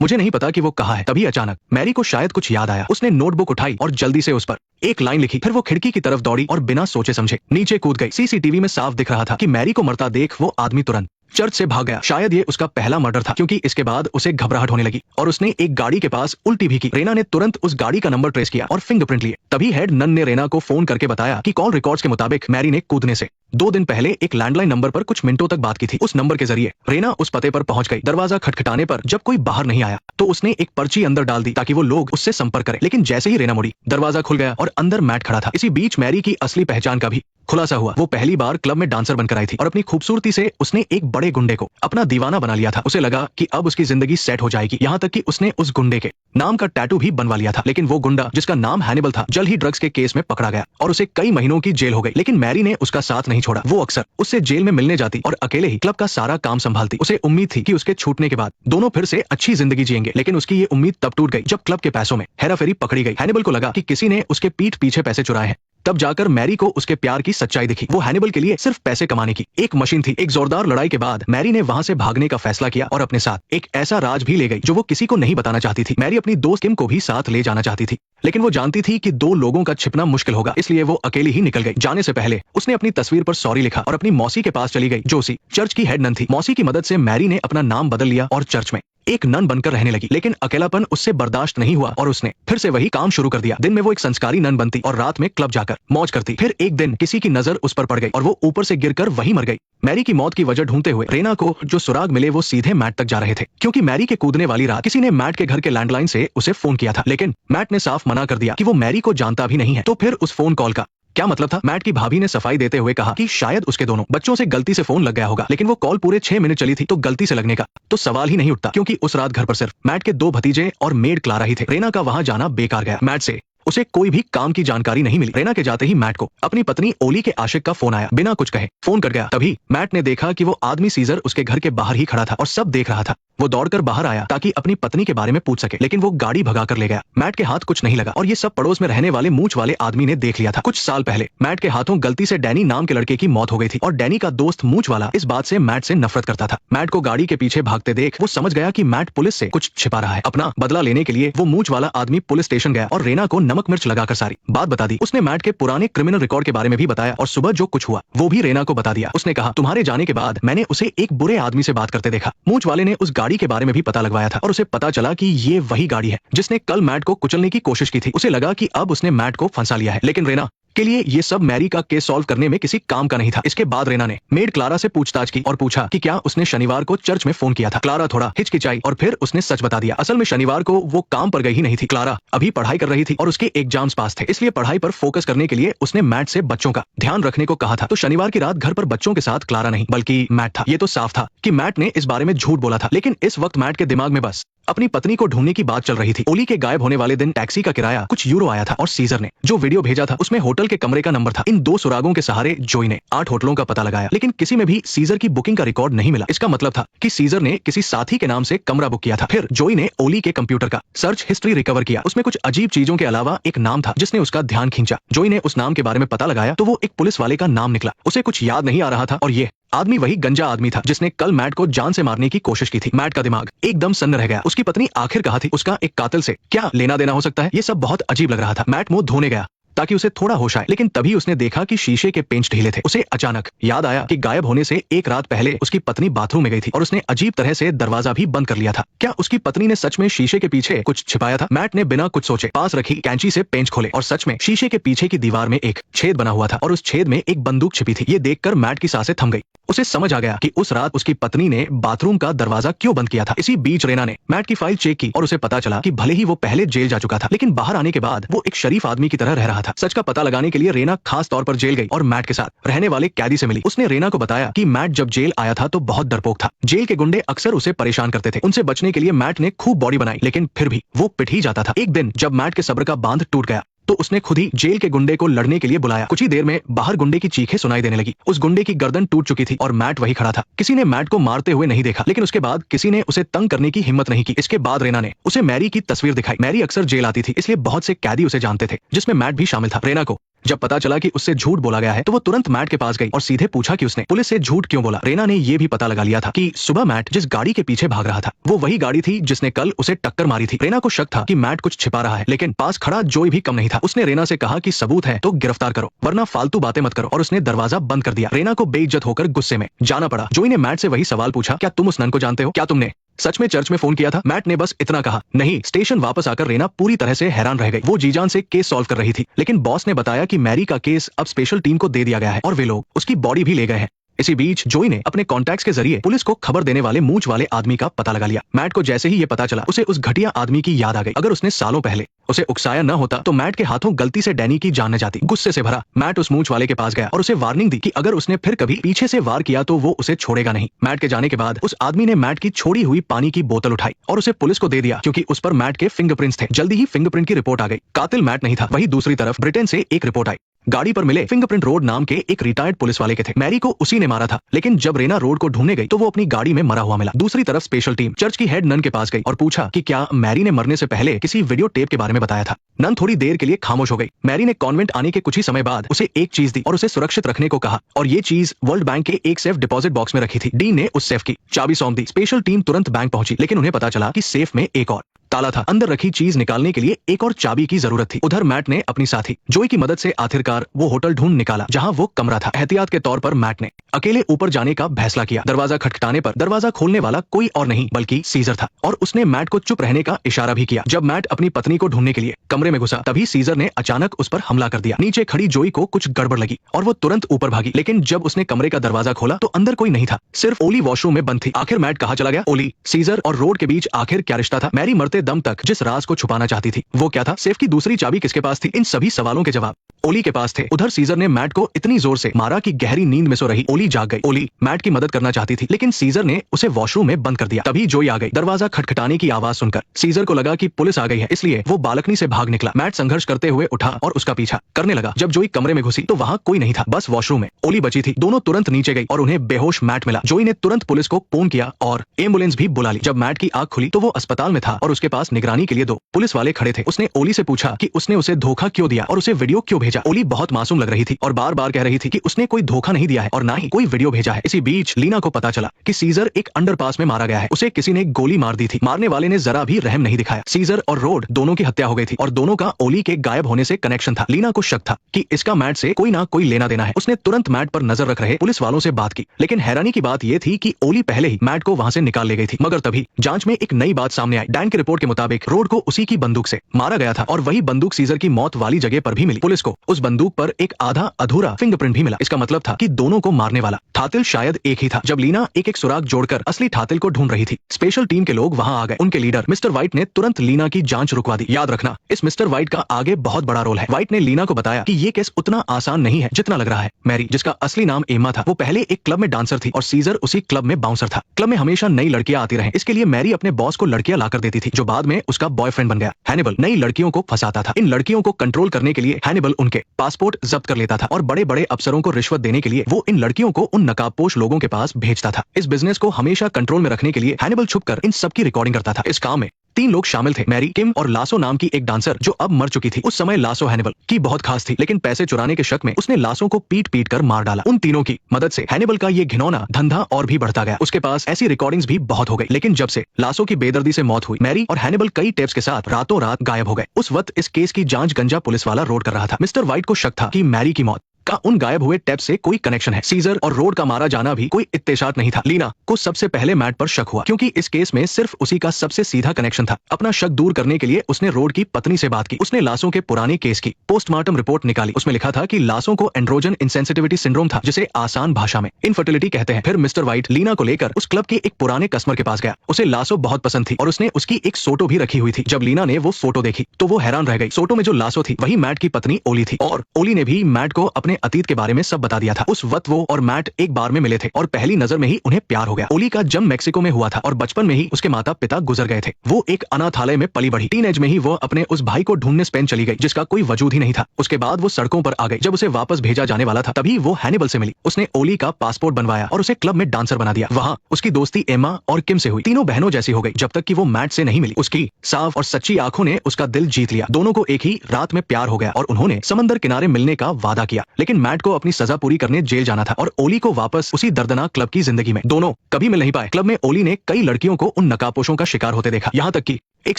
मुझे नहीं पता कि वो कहाँ है। तभी अचानक मैरी को शायद कुछ याद आया। उसने नोटबुक उठाई और जल्दी से उस पर एक लाइन लिखी, फिर वो खिड़की की तरफ दौड़ी और बिना सोचे समझे नीचे कूद गई। सीसीटीवी में साफ दिख रहा था कि मैरी को मरता देख वो आदमी तुरंत चर्च से भाग गया। शायद ये उसका पहला मर्डर था, क्योंकि इसके बाद उसे घबराहट होने लगी और उसने एक गाड़ी के पास उल्टी भी की। रेना ने तुरंत उस गाड़ी का नंबर ट्रेस किया और फिंगरप्रिंट लिए। तभी हेड नन ने रेना को फोन करके बताया कि कॉल रिकॉर्ड्स के मुताबिक मैरी ने कूदने से 2 दिन पहले एक लैंडलाइन नंबर पर कुछ मिनटों तक बात की थी। उस नंबर के जरिए रेना उस पते पर पहुंच गई। दरवाजा खटखटाने पर जब कोई बाहर नहीं आया तो उसने एक पर्ची अंदर डाल दी ताकि वो लोग उससे संपर्क करें। लेकिन जैसे ही रेना मुड़ी, दरवाजा खुल गया और अंदर मैट खड़ा था। इसी बीच मैरी की असली पहचान का भी खुलासा हुआ। वो पहली बार क्लब में डांसर बनकर आई थी और अपनी खूबसूरती से उसने एक बड़े गुंडे को अपना दीवाना बना लिया था। उसे लगा कि अब उसकी जिंदगी सेट हो जाएगी, यहाँ तक कि उसने उस गुंडे के नाम का टैटू भी बनवा लिया था। लेकिन वो गुंडा, जिसका नाम हैनिबल था, जल्द ही ड्रग्स के केस में पकड़ा गया और उसे कई महीनों की जेल हो गई। लेकिन मैरी ने उसका साथ नहीं छोड़ा। वो अक्सर उससे जेल में मिलने जाती और अकेले ही क्लब का सारा काम संभालती। उसे उम्मीद थी कि उसके छूटने के बाद दोनों फिर से अच्छी जिंदगी जिएंगे। लेकिन उसकी ये उम्मीद तब टूट गई जब क्लब के पैसों में हेराफेरी पकड़ी गई। हैनिबल को लगा कि किसी ने उसके पीठ पीछे पैसे चुराए हैं। तब जाकर मैरी को उसके प्यार की सच्चाई दिखी। वो हैनिबल के लिए सिर्फ पैसे कमाने की एक मशीन थी। एक जोरदार लड़ाई के बाद मैरी ने वहां से भागने का फैसला किया और अपने साथ एक ऐसा राज भी ले गई जो वो किसी को नहीं बताना चाहती थी। मैरी अपनी दोस्त किम को भी साथ ले जाना चाहती थी, लेकिन वो जानती थी कि 2 लोगों का छिपना मुश्किल होगा, इसलिए वो अकेली ही निकल गई। जाने से पहले उसने अपनी तस्वीर पर सॉरी लिखा और अपनी मौसी के पास चली गई, जो उसी चर्च की हेड नन थी। मौसी की मदद से मैरी ने अपना नाम बदल लिया और चर्च में एक नन बनकर रहने लगी। लेकिन अकेलापन उससे बर्दाश्त नहीं हुआ और उसने फिर से वही काम शुरू कर दिया। दिन में वो एक संस्कारी नन बनती और रात में क्लब जाकर मौज करती। फिर एक दिन किसी की नजर उस पर पड़ गई और वो ऊपर से गिरकर वहीं मर गई। मैरी की मौत की वजह ढूंढते हुए रेना को जो सुराग मिले वो सीधे मैट तक जा रहे थे, क्योंकि मैरी के कूदने वाली रात किसी ने मैट के घर के लैंडलाइन से उसे फोन किया था। लेकिन मैट ने साफ मना कर दिया कि वो मैरी को जानता भी नहीं है। तो फिर उस फोन कॉल का क्या मतलब था? मैट की भाभी ने सफाई देते हुए कहा कि शायद उसके दोनों बच्चों से गलती से फोन लग गया होगा। लेकिन वो कॉल पूरे 6 मिनट चली थी, तो गलती से लगने का तो सवाल ही नहीं उठता, क्योंकि उस रात घर पर सिर्फ मैट के 2 भतीजे और मेड क्लारा ही थे। रेना का वहां जाना बेकार गया। मैट से उसे कोई भी काम की जानकारी नहीं मिली। रेना के जाते ही मैट को अपनी पत्नी ओली के आशिक का फोन आया। बिना कुछ कहे फोन कट गया। तभी मैट ने देखा कि वो आदमी सीजर उसके घर के बाहर ही खड़ा था और सब देख रहा था। वो दौड़कर बाहर आया ताकि अपनी पत्नी के बारे में पूछ सके, लेकिन वो गाड़ी भगाकर ले गया। मैट के हाथ कुछ नहीं लगा और ये सब पड़ोस में रहने वाले मूंछ वाले आदमी ने देख लिया था। कुछ साल पहले मैट के हाथों गलती से डैनी नाम के लड़के की मौत हो गई थी और डैनी का दोस्त मूंछ वाला इस बात से मैट से नफरत करता था। मैट को गाड़ी के पीछे भागते देख वो समझ गया कि मैट पुलिस से कुछ छिपा रहा है। अपना बदला लेने के लिए वो मूंछ वाला आदमी पुलिस स्टेशन गया और रेना को नमक मिर्च लगाकर सारी बात बता दी। उसने मैट के पुराने क्रिमिनल रिकॉर्ड के बारे में भी बताया और सुबह जो कुछ हुआ वो भी रेना को बता दिया। उसने कहा, तुम्हारे जाने के बाद मैंने उसे एक बुरे आदमी से बात करते देखा। मूंछ वाले ने उस गाड़ी के बारे में भी पता लगवाया था और उसे पता चला कि ये वही गाड़ी है जिसने कल मैट को कुचलने की कोशिश की थी। उसे लगा कि अब उसने मैट को फंसा लिया है, लेकिन रेना के लिए ये सब मैरी का केस सॉल्व करने में किसी काम का नहीं था। इसके बाद रेना ने मेड क्लारा से पूछताछ की और पूछा कि क्या उसने शनिवार को चर्च में फोन किया था। क्लारा थोड़ा हिचकिचाई और फिर उसने सच बता दिया। असल में शनिवार को वो काम पर गई ही नहीं थी। क्लारा अभी पढ़ाई कर रही थी और उसके एग्जाम्स पास थे, इसलिए पढ़ाई पर फोकस करने के लिए उसने मैट से बच्चों का ध्यान रखने को कहा था। तो शनिवार की रात घर पर बच्चों के साथ क्लारा नहीं बल्कि मैट था। ये तो साफ था कि मैट ने इस बारे में झूठ बोला था, लेकिन इस वक्त मैट के दिमाग में बस अपनी पत्नी को ढूंढने की बात चल रही थी। ओली के गायब होने वाले दिन टैक्सी का किराया कुछ यूरो आया था और सीजर ने जो वीडियो भेजा था उसमें होटल के कमरे का नंबर था। इन 2 सुरागों के सहारे जोई ने 8 होटलों का पता लगाया, लेकिन किसी में भी सीजर की बुकिंग का रिकॉर्ड नहीं मिला। इसका मतलब था कि सीजर ने किसी साथी के नाम से कमरा बुक किया था। फिर जोई ने ओली के कंप्यूटर का सर्च हिस्ट्री रिकवर किया। उसमें कुछ अजीब चीजों के अलावा एक नाम था जिसने उसका ध्यान खींचा। जोई ने उस नाम के बारे में पता लगाया तो वो एक पुलिस वाले का नाम निकला। उसे कुछ याद नहीं आ रहा था और ये आदमी वही गंजा आदमी था जिसने कल मैट को जान से मारने की कोशिश की थी। मैट का दिमाग एकदम सन्न रह गया। उसकी पत्नी आखिर कहा थी, उसका एक कातिल से क्या लेना देना हो सकता है? ये सब बहुत अजीब लग रहा था। मैट मुंह धोने गया ताकि उसे थोड़ा होश आए, लेकिन तभी उसने देखा कि शीशे के पेंच ढीले थे। उसे अचानक याद आया कि गायब होने से एक रात पहले उसकी पत्नी बाथरूम में गई थी और उसने अजीब तरह से दरवाजा भी बंद कर लिया था। क्या उसकी पत्नी ने सच में शीशे के पीछे कुछ छिपाया था? मैट ने बिना कुछ सोचे पास रखी कैंची से पेंच खोले और सच में शीशे के पीछे की दीवार में एक छेद बना हुआ था और उस छेद में एक बंदूक छिपी थी। ये देखकर मैट की सांसें थम गई। उसे समझ आ गया कि उस रात उसकी पत्नी ने बाथरूम का दरवाजा क्यों बंद किया था। इसी बीच रेना ने मैट की फाइल चेक की और उसे पता चला कि भले ही वो पहले जेल जा चुका था, लेकिन बाहर आने के बाद वो एक शरीफ आदमी की तरह रह रहा था। सच का पता लगाने के लिए रेना खास तौर पर जेल गई और मैट के साथ रहने वाले कैदी से मिली। उसने रेना को बताया कि मैट जब जेल आया था तो बहुत डरपोक था। जेल के गुंडे अक्सर उसे परेशान करते थे। उनसे बचने के लिए मैट ने खूब बॉडी बनाई, लेकिन फिर भी वो पिट ही जाता था। एक दिन जब मैट के सब्र का बांध टूट गया तो उसने खुद ही जेल के गुंडे को लड़ने के लिए बुलाया। कुछ ही देर में बाहर गुंडे की चीखें सुनाई देने लगी। उस गुंडे की गर्दन टूट चुकी थी और मैट वही खड़ा था। किसी ने मैट को मारते हुए नहीं देखा, लेकिन उसके बाद किसी ने उसे तंग करने की हिम्मत नहीं की। इसके बाद रेना ने उसे मैरी की तस्वीर दिखाई। मैरी अक्सर जेल आती थी, इसलिए बहुत से कैदी उसे जानते थे, जिसमें मैट भी शामिल था। रेना को जब पता चला कि उससे झूठ बोला गया है तो वो तुरंत मैट के पास गई और सीधे पूछा कि उसने पुलिस से झूठ क्यों बोला। रेना ने ये भी पता लगा लिया था कि सुबह मैट जिस गाड़ी के पीछे भाग रहा था वो वही गाड़ी थी जिसने कल उसे टक्कर मारी थी। रेना को शक था कि मैट कुछ छिपा रहा है, लेकिन पास खड़ा जोई भी कम नहीं था। उसने रेना से कहा कि सबूत है तो गिरफ्तार करो वरना फालतू बातें मत करो, और उसने दरवाजा बंद कर दिया। रेना को बेइज्जत होकर गुस्से में जाना पड़ा। जोई ने मैट से वही सवाल पूछा, क्या तुम उस नन को जानते हो? क्या तुमने सच में चर्च में फोन किया था? मैट ने बस इतना कहा। नहीं। स्टेशन वापस आकर रेना पूरी तरह से हैरान रह गई। वो जीजान से केस सॉल्व कर रही थी, लेकिन बॉस ने बताया कि मैरी का केस अब स्पेशल टीम को दे दिया गया है और वे लोग उसकी बॉडी भी ले गए हैं। इसी बीच जोई ने अपने कॉन्टैक्ट्स के जरिए पुलिस को खबर देने वाले मूंछ वाले आदमी का पता लगा लिया। मैट को जैसे ही ये पता चला उसे उस घटिया आदमी की याद आ गई। अगर उसने सालों पहले उसे उकसाया न होता तो मैट के हाथों गलती से डैनी की जान न जाती। गुस्से से भरा मैट उस मूंछ वाले के पास गया और उसे वार्निंग दी कि अगर उसने फिर कभी पीछे से वार किया तो वो उसे छोड़ेगा नहीं। मैट के जाने के बाद उस आदमी ने मैट की छोड़ी हुई पानी की बोतल उठाई और उसे पुलिस को दे दिया, क्योंकि उस पर मैट के फिंगरप्रिंट्स थे। जल्दी ही फिंगरप्रिंट की रिपोर्ट आ गई। कातिल मैट नहीं था। वहीं दूसरी तरफ ब्रिटेन से एक रिपोर्ट आई। गाड़ी पर मिले फिंगरप्रिंट रोड नाम के एक रिटायर्ड पुलिस वाले के थे। मैरी को उसी ने मारा था, लेकिन जब रेना रोड को ढूंढने गई तो वो अपनी गाड़ी में मरा हुआ मिला। दूसरी तरफ स्पेशल टीम चर्च की हेड नन के पास गई और पूछा कि क्या मैरी ने मरने से पहले किसी वीडियो टेप के बारे में बताया था। नन थोड़ी देर के लिए खामोश हो गई। मैरी ने कॉन्वेंट आने के कुछ ही समय बाद उसे एक चीज दी और उसे सुरक्षित रखने को कहा, और ये चीज वर्ल्ड बैंक के एक सेफ डिपॉजिट बॉक्स में रखी थी। डीन ने उस सेफ की चाबी सौंप दी। स्पेशल टीम तुरंत बैंक पहुंची, लेकिन उन्हें पता चला कि सेफ में एक और ताला था। अंदर रखी चीज निकालने के लिए एक और चाबी की जरूरत थी। उधर मैट ने अपनी साथी जोई की मदद से आखिरकार वो होटल ढूंढ निकाला जहां वो कमरा था। एहतियात के तौर पर मैट ने अकेले ऊपर जाने का फैसला किया। दरवाजा खटखटाने पर दरवाजा खोलने वाला कोई और नहीं बल्कि सीजर था, और उसने मैट को चुप रहने का इशारा भी किया। जब मैट अपनी पत्नी को ढूंढने के लिए कमरे में घुसा तभी सीजर ने अचानक उस पर हमला कर दिया। नीचे खड़ी जोई को कुछ गड़बड़ लगी और वो तुरंत ऊपर भागी, लेकिन जब उसने कमरे का दरवाजा खोला तो अंदर कोई नहीं था, सिर्फ ओली वॉशरूम में बंद थी। आखिर मैट कहाँ चला गया? ओली, सीजर और रोड के बीच आखिर क्या रिश्ता था? मैरी मरते दम तक जिस राज को छुपाना चाहती थी वो क्या था? सेफ की दूसरी चाबी किसके पास थी? इन सभी सवालों के जवाब ओली के पास थे। उधर सीजर ने मैट को इतनी जोर से मारा कि गहरी नींद में सो रही ओली जाग गई। ओली मैट की मदद करना चाहती थी, लेकिन सीजर ने उसे वॉशरूम में बंद कर दिया। तभी जोई आ गई। दरवाजा खटखटाने की आवाज सुनकर सीजर को लगा कि पुलिस आ गई है, इसलिए वो बालकनी से भाग निकला। मैट संघर्ष करते हुए उठा और उसका पीछा करने लगा। जब जोई कमरे में घुसी तो वहाँ कोई नहीं था, बस वॉशरूम में ओली बची थी। दोनों तुरंत नीचे गई और उन्हें बेहोश मैट मिला। जोई ने तुरंत पुलिस को फोन किया और एम्बुलेंस भी बुला ली। जब मैट की आंख खुली तो वो अस्पताल में था और उसके पास निगरानी के लिए 2 पुलिस वाले खड़े थे। उसने ओली से पूछा कि उसने उसे धोखा क्यों दिया और उसे वीडियो क्यों भेजा। ओली बहुत मासूम लग रही थी और बार बार कह रही थी कि उसने कोई धोखा नहीं दिया है और ना ही कोई वीडियो भेजा है। इसी बीच लीना को पता चला कि सीजर एक अंडरपास में मारा गया है। उसे किसी ने गोली मार दी थी। मारने वाले ने जरा भी रहम नहीं दिखाया। सीजर और रोड दोनों की हत्या हो गई थी और दोनों का ओली के गायब होने से कनेक्शन था। लीना को शक था कि इसका मैट से कोई ना कोई लेना देना है। उसने तुरंत मैट पर नजर रख रहे पुलिस वालों से बात की, लेकिन हैरानी की बात यह थी कि ओली पहले ही मैट को वहां से निकाल ले गई थी। मगर तभी जांच में एक नई बात सामने आई। डैन की रिपोर्ट के मुताबिक रोड को उसी की बंदूक से मारा गया था और वही बंदूक सीजर की मौत वाली जगह पर भी मिली। पुलिस को उस बंदूक पर एक आधा अधूरा फिंगरप्रिंट भी मिला। इसका मतलब था कि दोनों को मारने वाला ठातिल शायद एक ही था। जब लीना एक एक सुराग जोड़कर असली ठातिल को ढूंढ रही थी, स्पेशल टीम के लोग वहां आ गए। उनके लीडर मिस्टर व्हाइट ने तुरंत लीना की जांच रुकवा दी। याद रखना, इस मिस्टर व्हाइट का आगे बहुत बड़ा रोल है। व्हाइट ने लीना को बताया कि ये केस उतना आसान नहीं है जितना लग रहा है। मैरी, जिसका असली नाम एमा था, वो पहले एक क्लब में डांसर थी और सीजर उसी क्लब में बाउंसर था। क्लब में हमेशा नई लड़कियां आती रहे, इसके लिए मैरी अपने बॉस को लड़कियां लाकर देती थी, जो बाद में उसका बॉयफ्रेंड बन गया। हैनिबल नई लड़कियों को फंसाता था। इन लड़कियों को कंट्रोल करने के लिए हैनिबल उनके पासपोर्ट जब्त कर लेता था और बड़े बड़े अफसरों को रिश्वत देने के लिए वो इन लड़कियों को उन नकाबपोश लोगों के पास भेजता था। इस बिजनेस को हमेशा कंट्रोल में रखने के लिए हैनिबल छुपकर इन सब की रिकॉर्डिंग करता था। इस काम में 3 लोग शामिल थे, मैरी, किम और लासो नाम की एक डांसर जो अब मर चुकी थी। उस समय लासो हैनिबल की बहुत खास थी, लेकिन पैसे चुराने के शक में उसने लासो को पीट पीट कर मार डाला। उन तीनों की मदद से हैनिबल का ये घिनौना धंधा और भी बढ़ता गया। उसके पास ऐसी रिकॉर्डिंग्स भी बहुत हो गई, लेकिन जब से लासो की बेदर्दी से मौत हुई, मैरी और हैनिबल कई टेप्स के साथ रातों रात गायब हो गए। उस वक्त इस केस की जांच गंजा पुलिस वाला रोड कर रहा था। मिस्टर व्हाइट को शक था कि मैरी की मौत का उन गायब हुए टेप से कोई कनेक्शन है। सीजर और रोड का मारा जाना भी कोई इत्तेशात नहीं था। लीना को सबसे पहले मैट पर शक हुआ, क्योंकि इस केस में सिर्फ उसी का सबसे सीधा कनेक्शन था। अपना शक दूर करने के लिए उसने रोड की पत्नी से बात की। उसने लासो के पुराने केस की पोस्टमार्टम रिपोर्ट निकाली। उसमें लिखा था कि लासो को एंड्रोजन इंसेंसिटिविटी सिंड्रोम था, जिसे आसान भाषा में इनफर्टिलिटी कहते हैं। फिर मिस्टर व्हाइट लीना को लेकर उस क्लब के एक पुराने कस्टमर के पास गया। उसे लासो बहुत पसंद थी और उसने उसकी एक फोटो भी रखी हुई थी। जब लीना ने वो फोटो देखी तो वो हैरान रह गई। फोटो में जो लासो थी वही मैट की पत्नी ओली थी और ओली ने भी मैट को अपने अतीत के बारे में सब बता दिया था। उस वक्त वो और मैट एक बार में मिले थे और पहली नजर में ही उन्हें प्यार हो गया। ओली का जन्म मेक्सिको में हुआ था और बचपन में ही उसके माता पिता गुजर गए थे। वो एक अनाथालय में पली बढ़ी। टीनेज में ही वो अपने उस भाई को ढूंढने स्पेन चली गई जिसका कोई वजूद ही नहीं था। उसके बाद वो सड़कों पर आ गई। जब उसे वापस भेजा जाने वाला था तभी वो हैनिबल से मिली। उसने ओली का पासपोर्ट बनवाया और उसे क्लब में डांसर बना दिया। वहाँ उसकी दोस्ती एमा और किम से हुई। तीनों बहनों जैसी हो गई जब तक कि वो मैट से नहीं मिली। उसकी साफ और सच्ची आंखों ने उसका दिल जीत लिया। दोनों को एक ही रात में प्यार हो गया और उन्होंने समंदर किनारे मिलने का वादा किया। लेकिन मैट को अपनी सजा पूरी करने जेल जाना था और ओली को वापस उसी दर्दनाक क्लब की जिंदगी में। दोनों कभी मिल नहीं पाए। क्लब में ओली ने कई लड़कियों को उन नकाबपोशों का शिकार होते देखा, यहाँ तक कि एक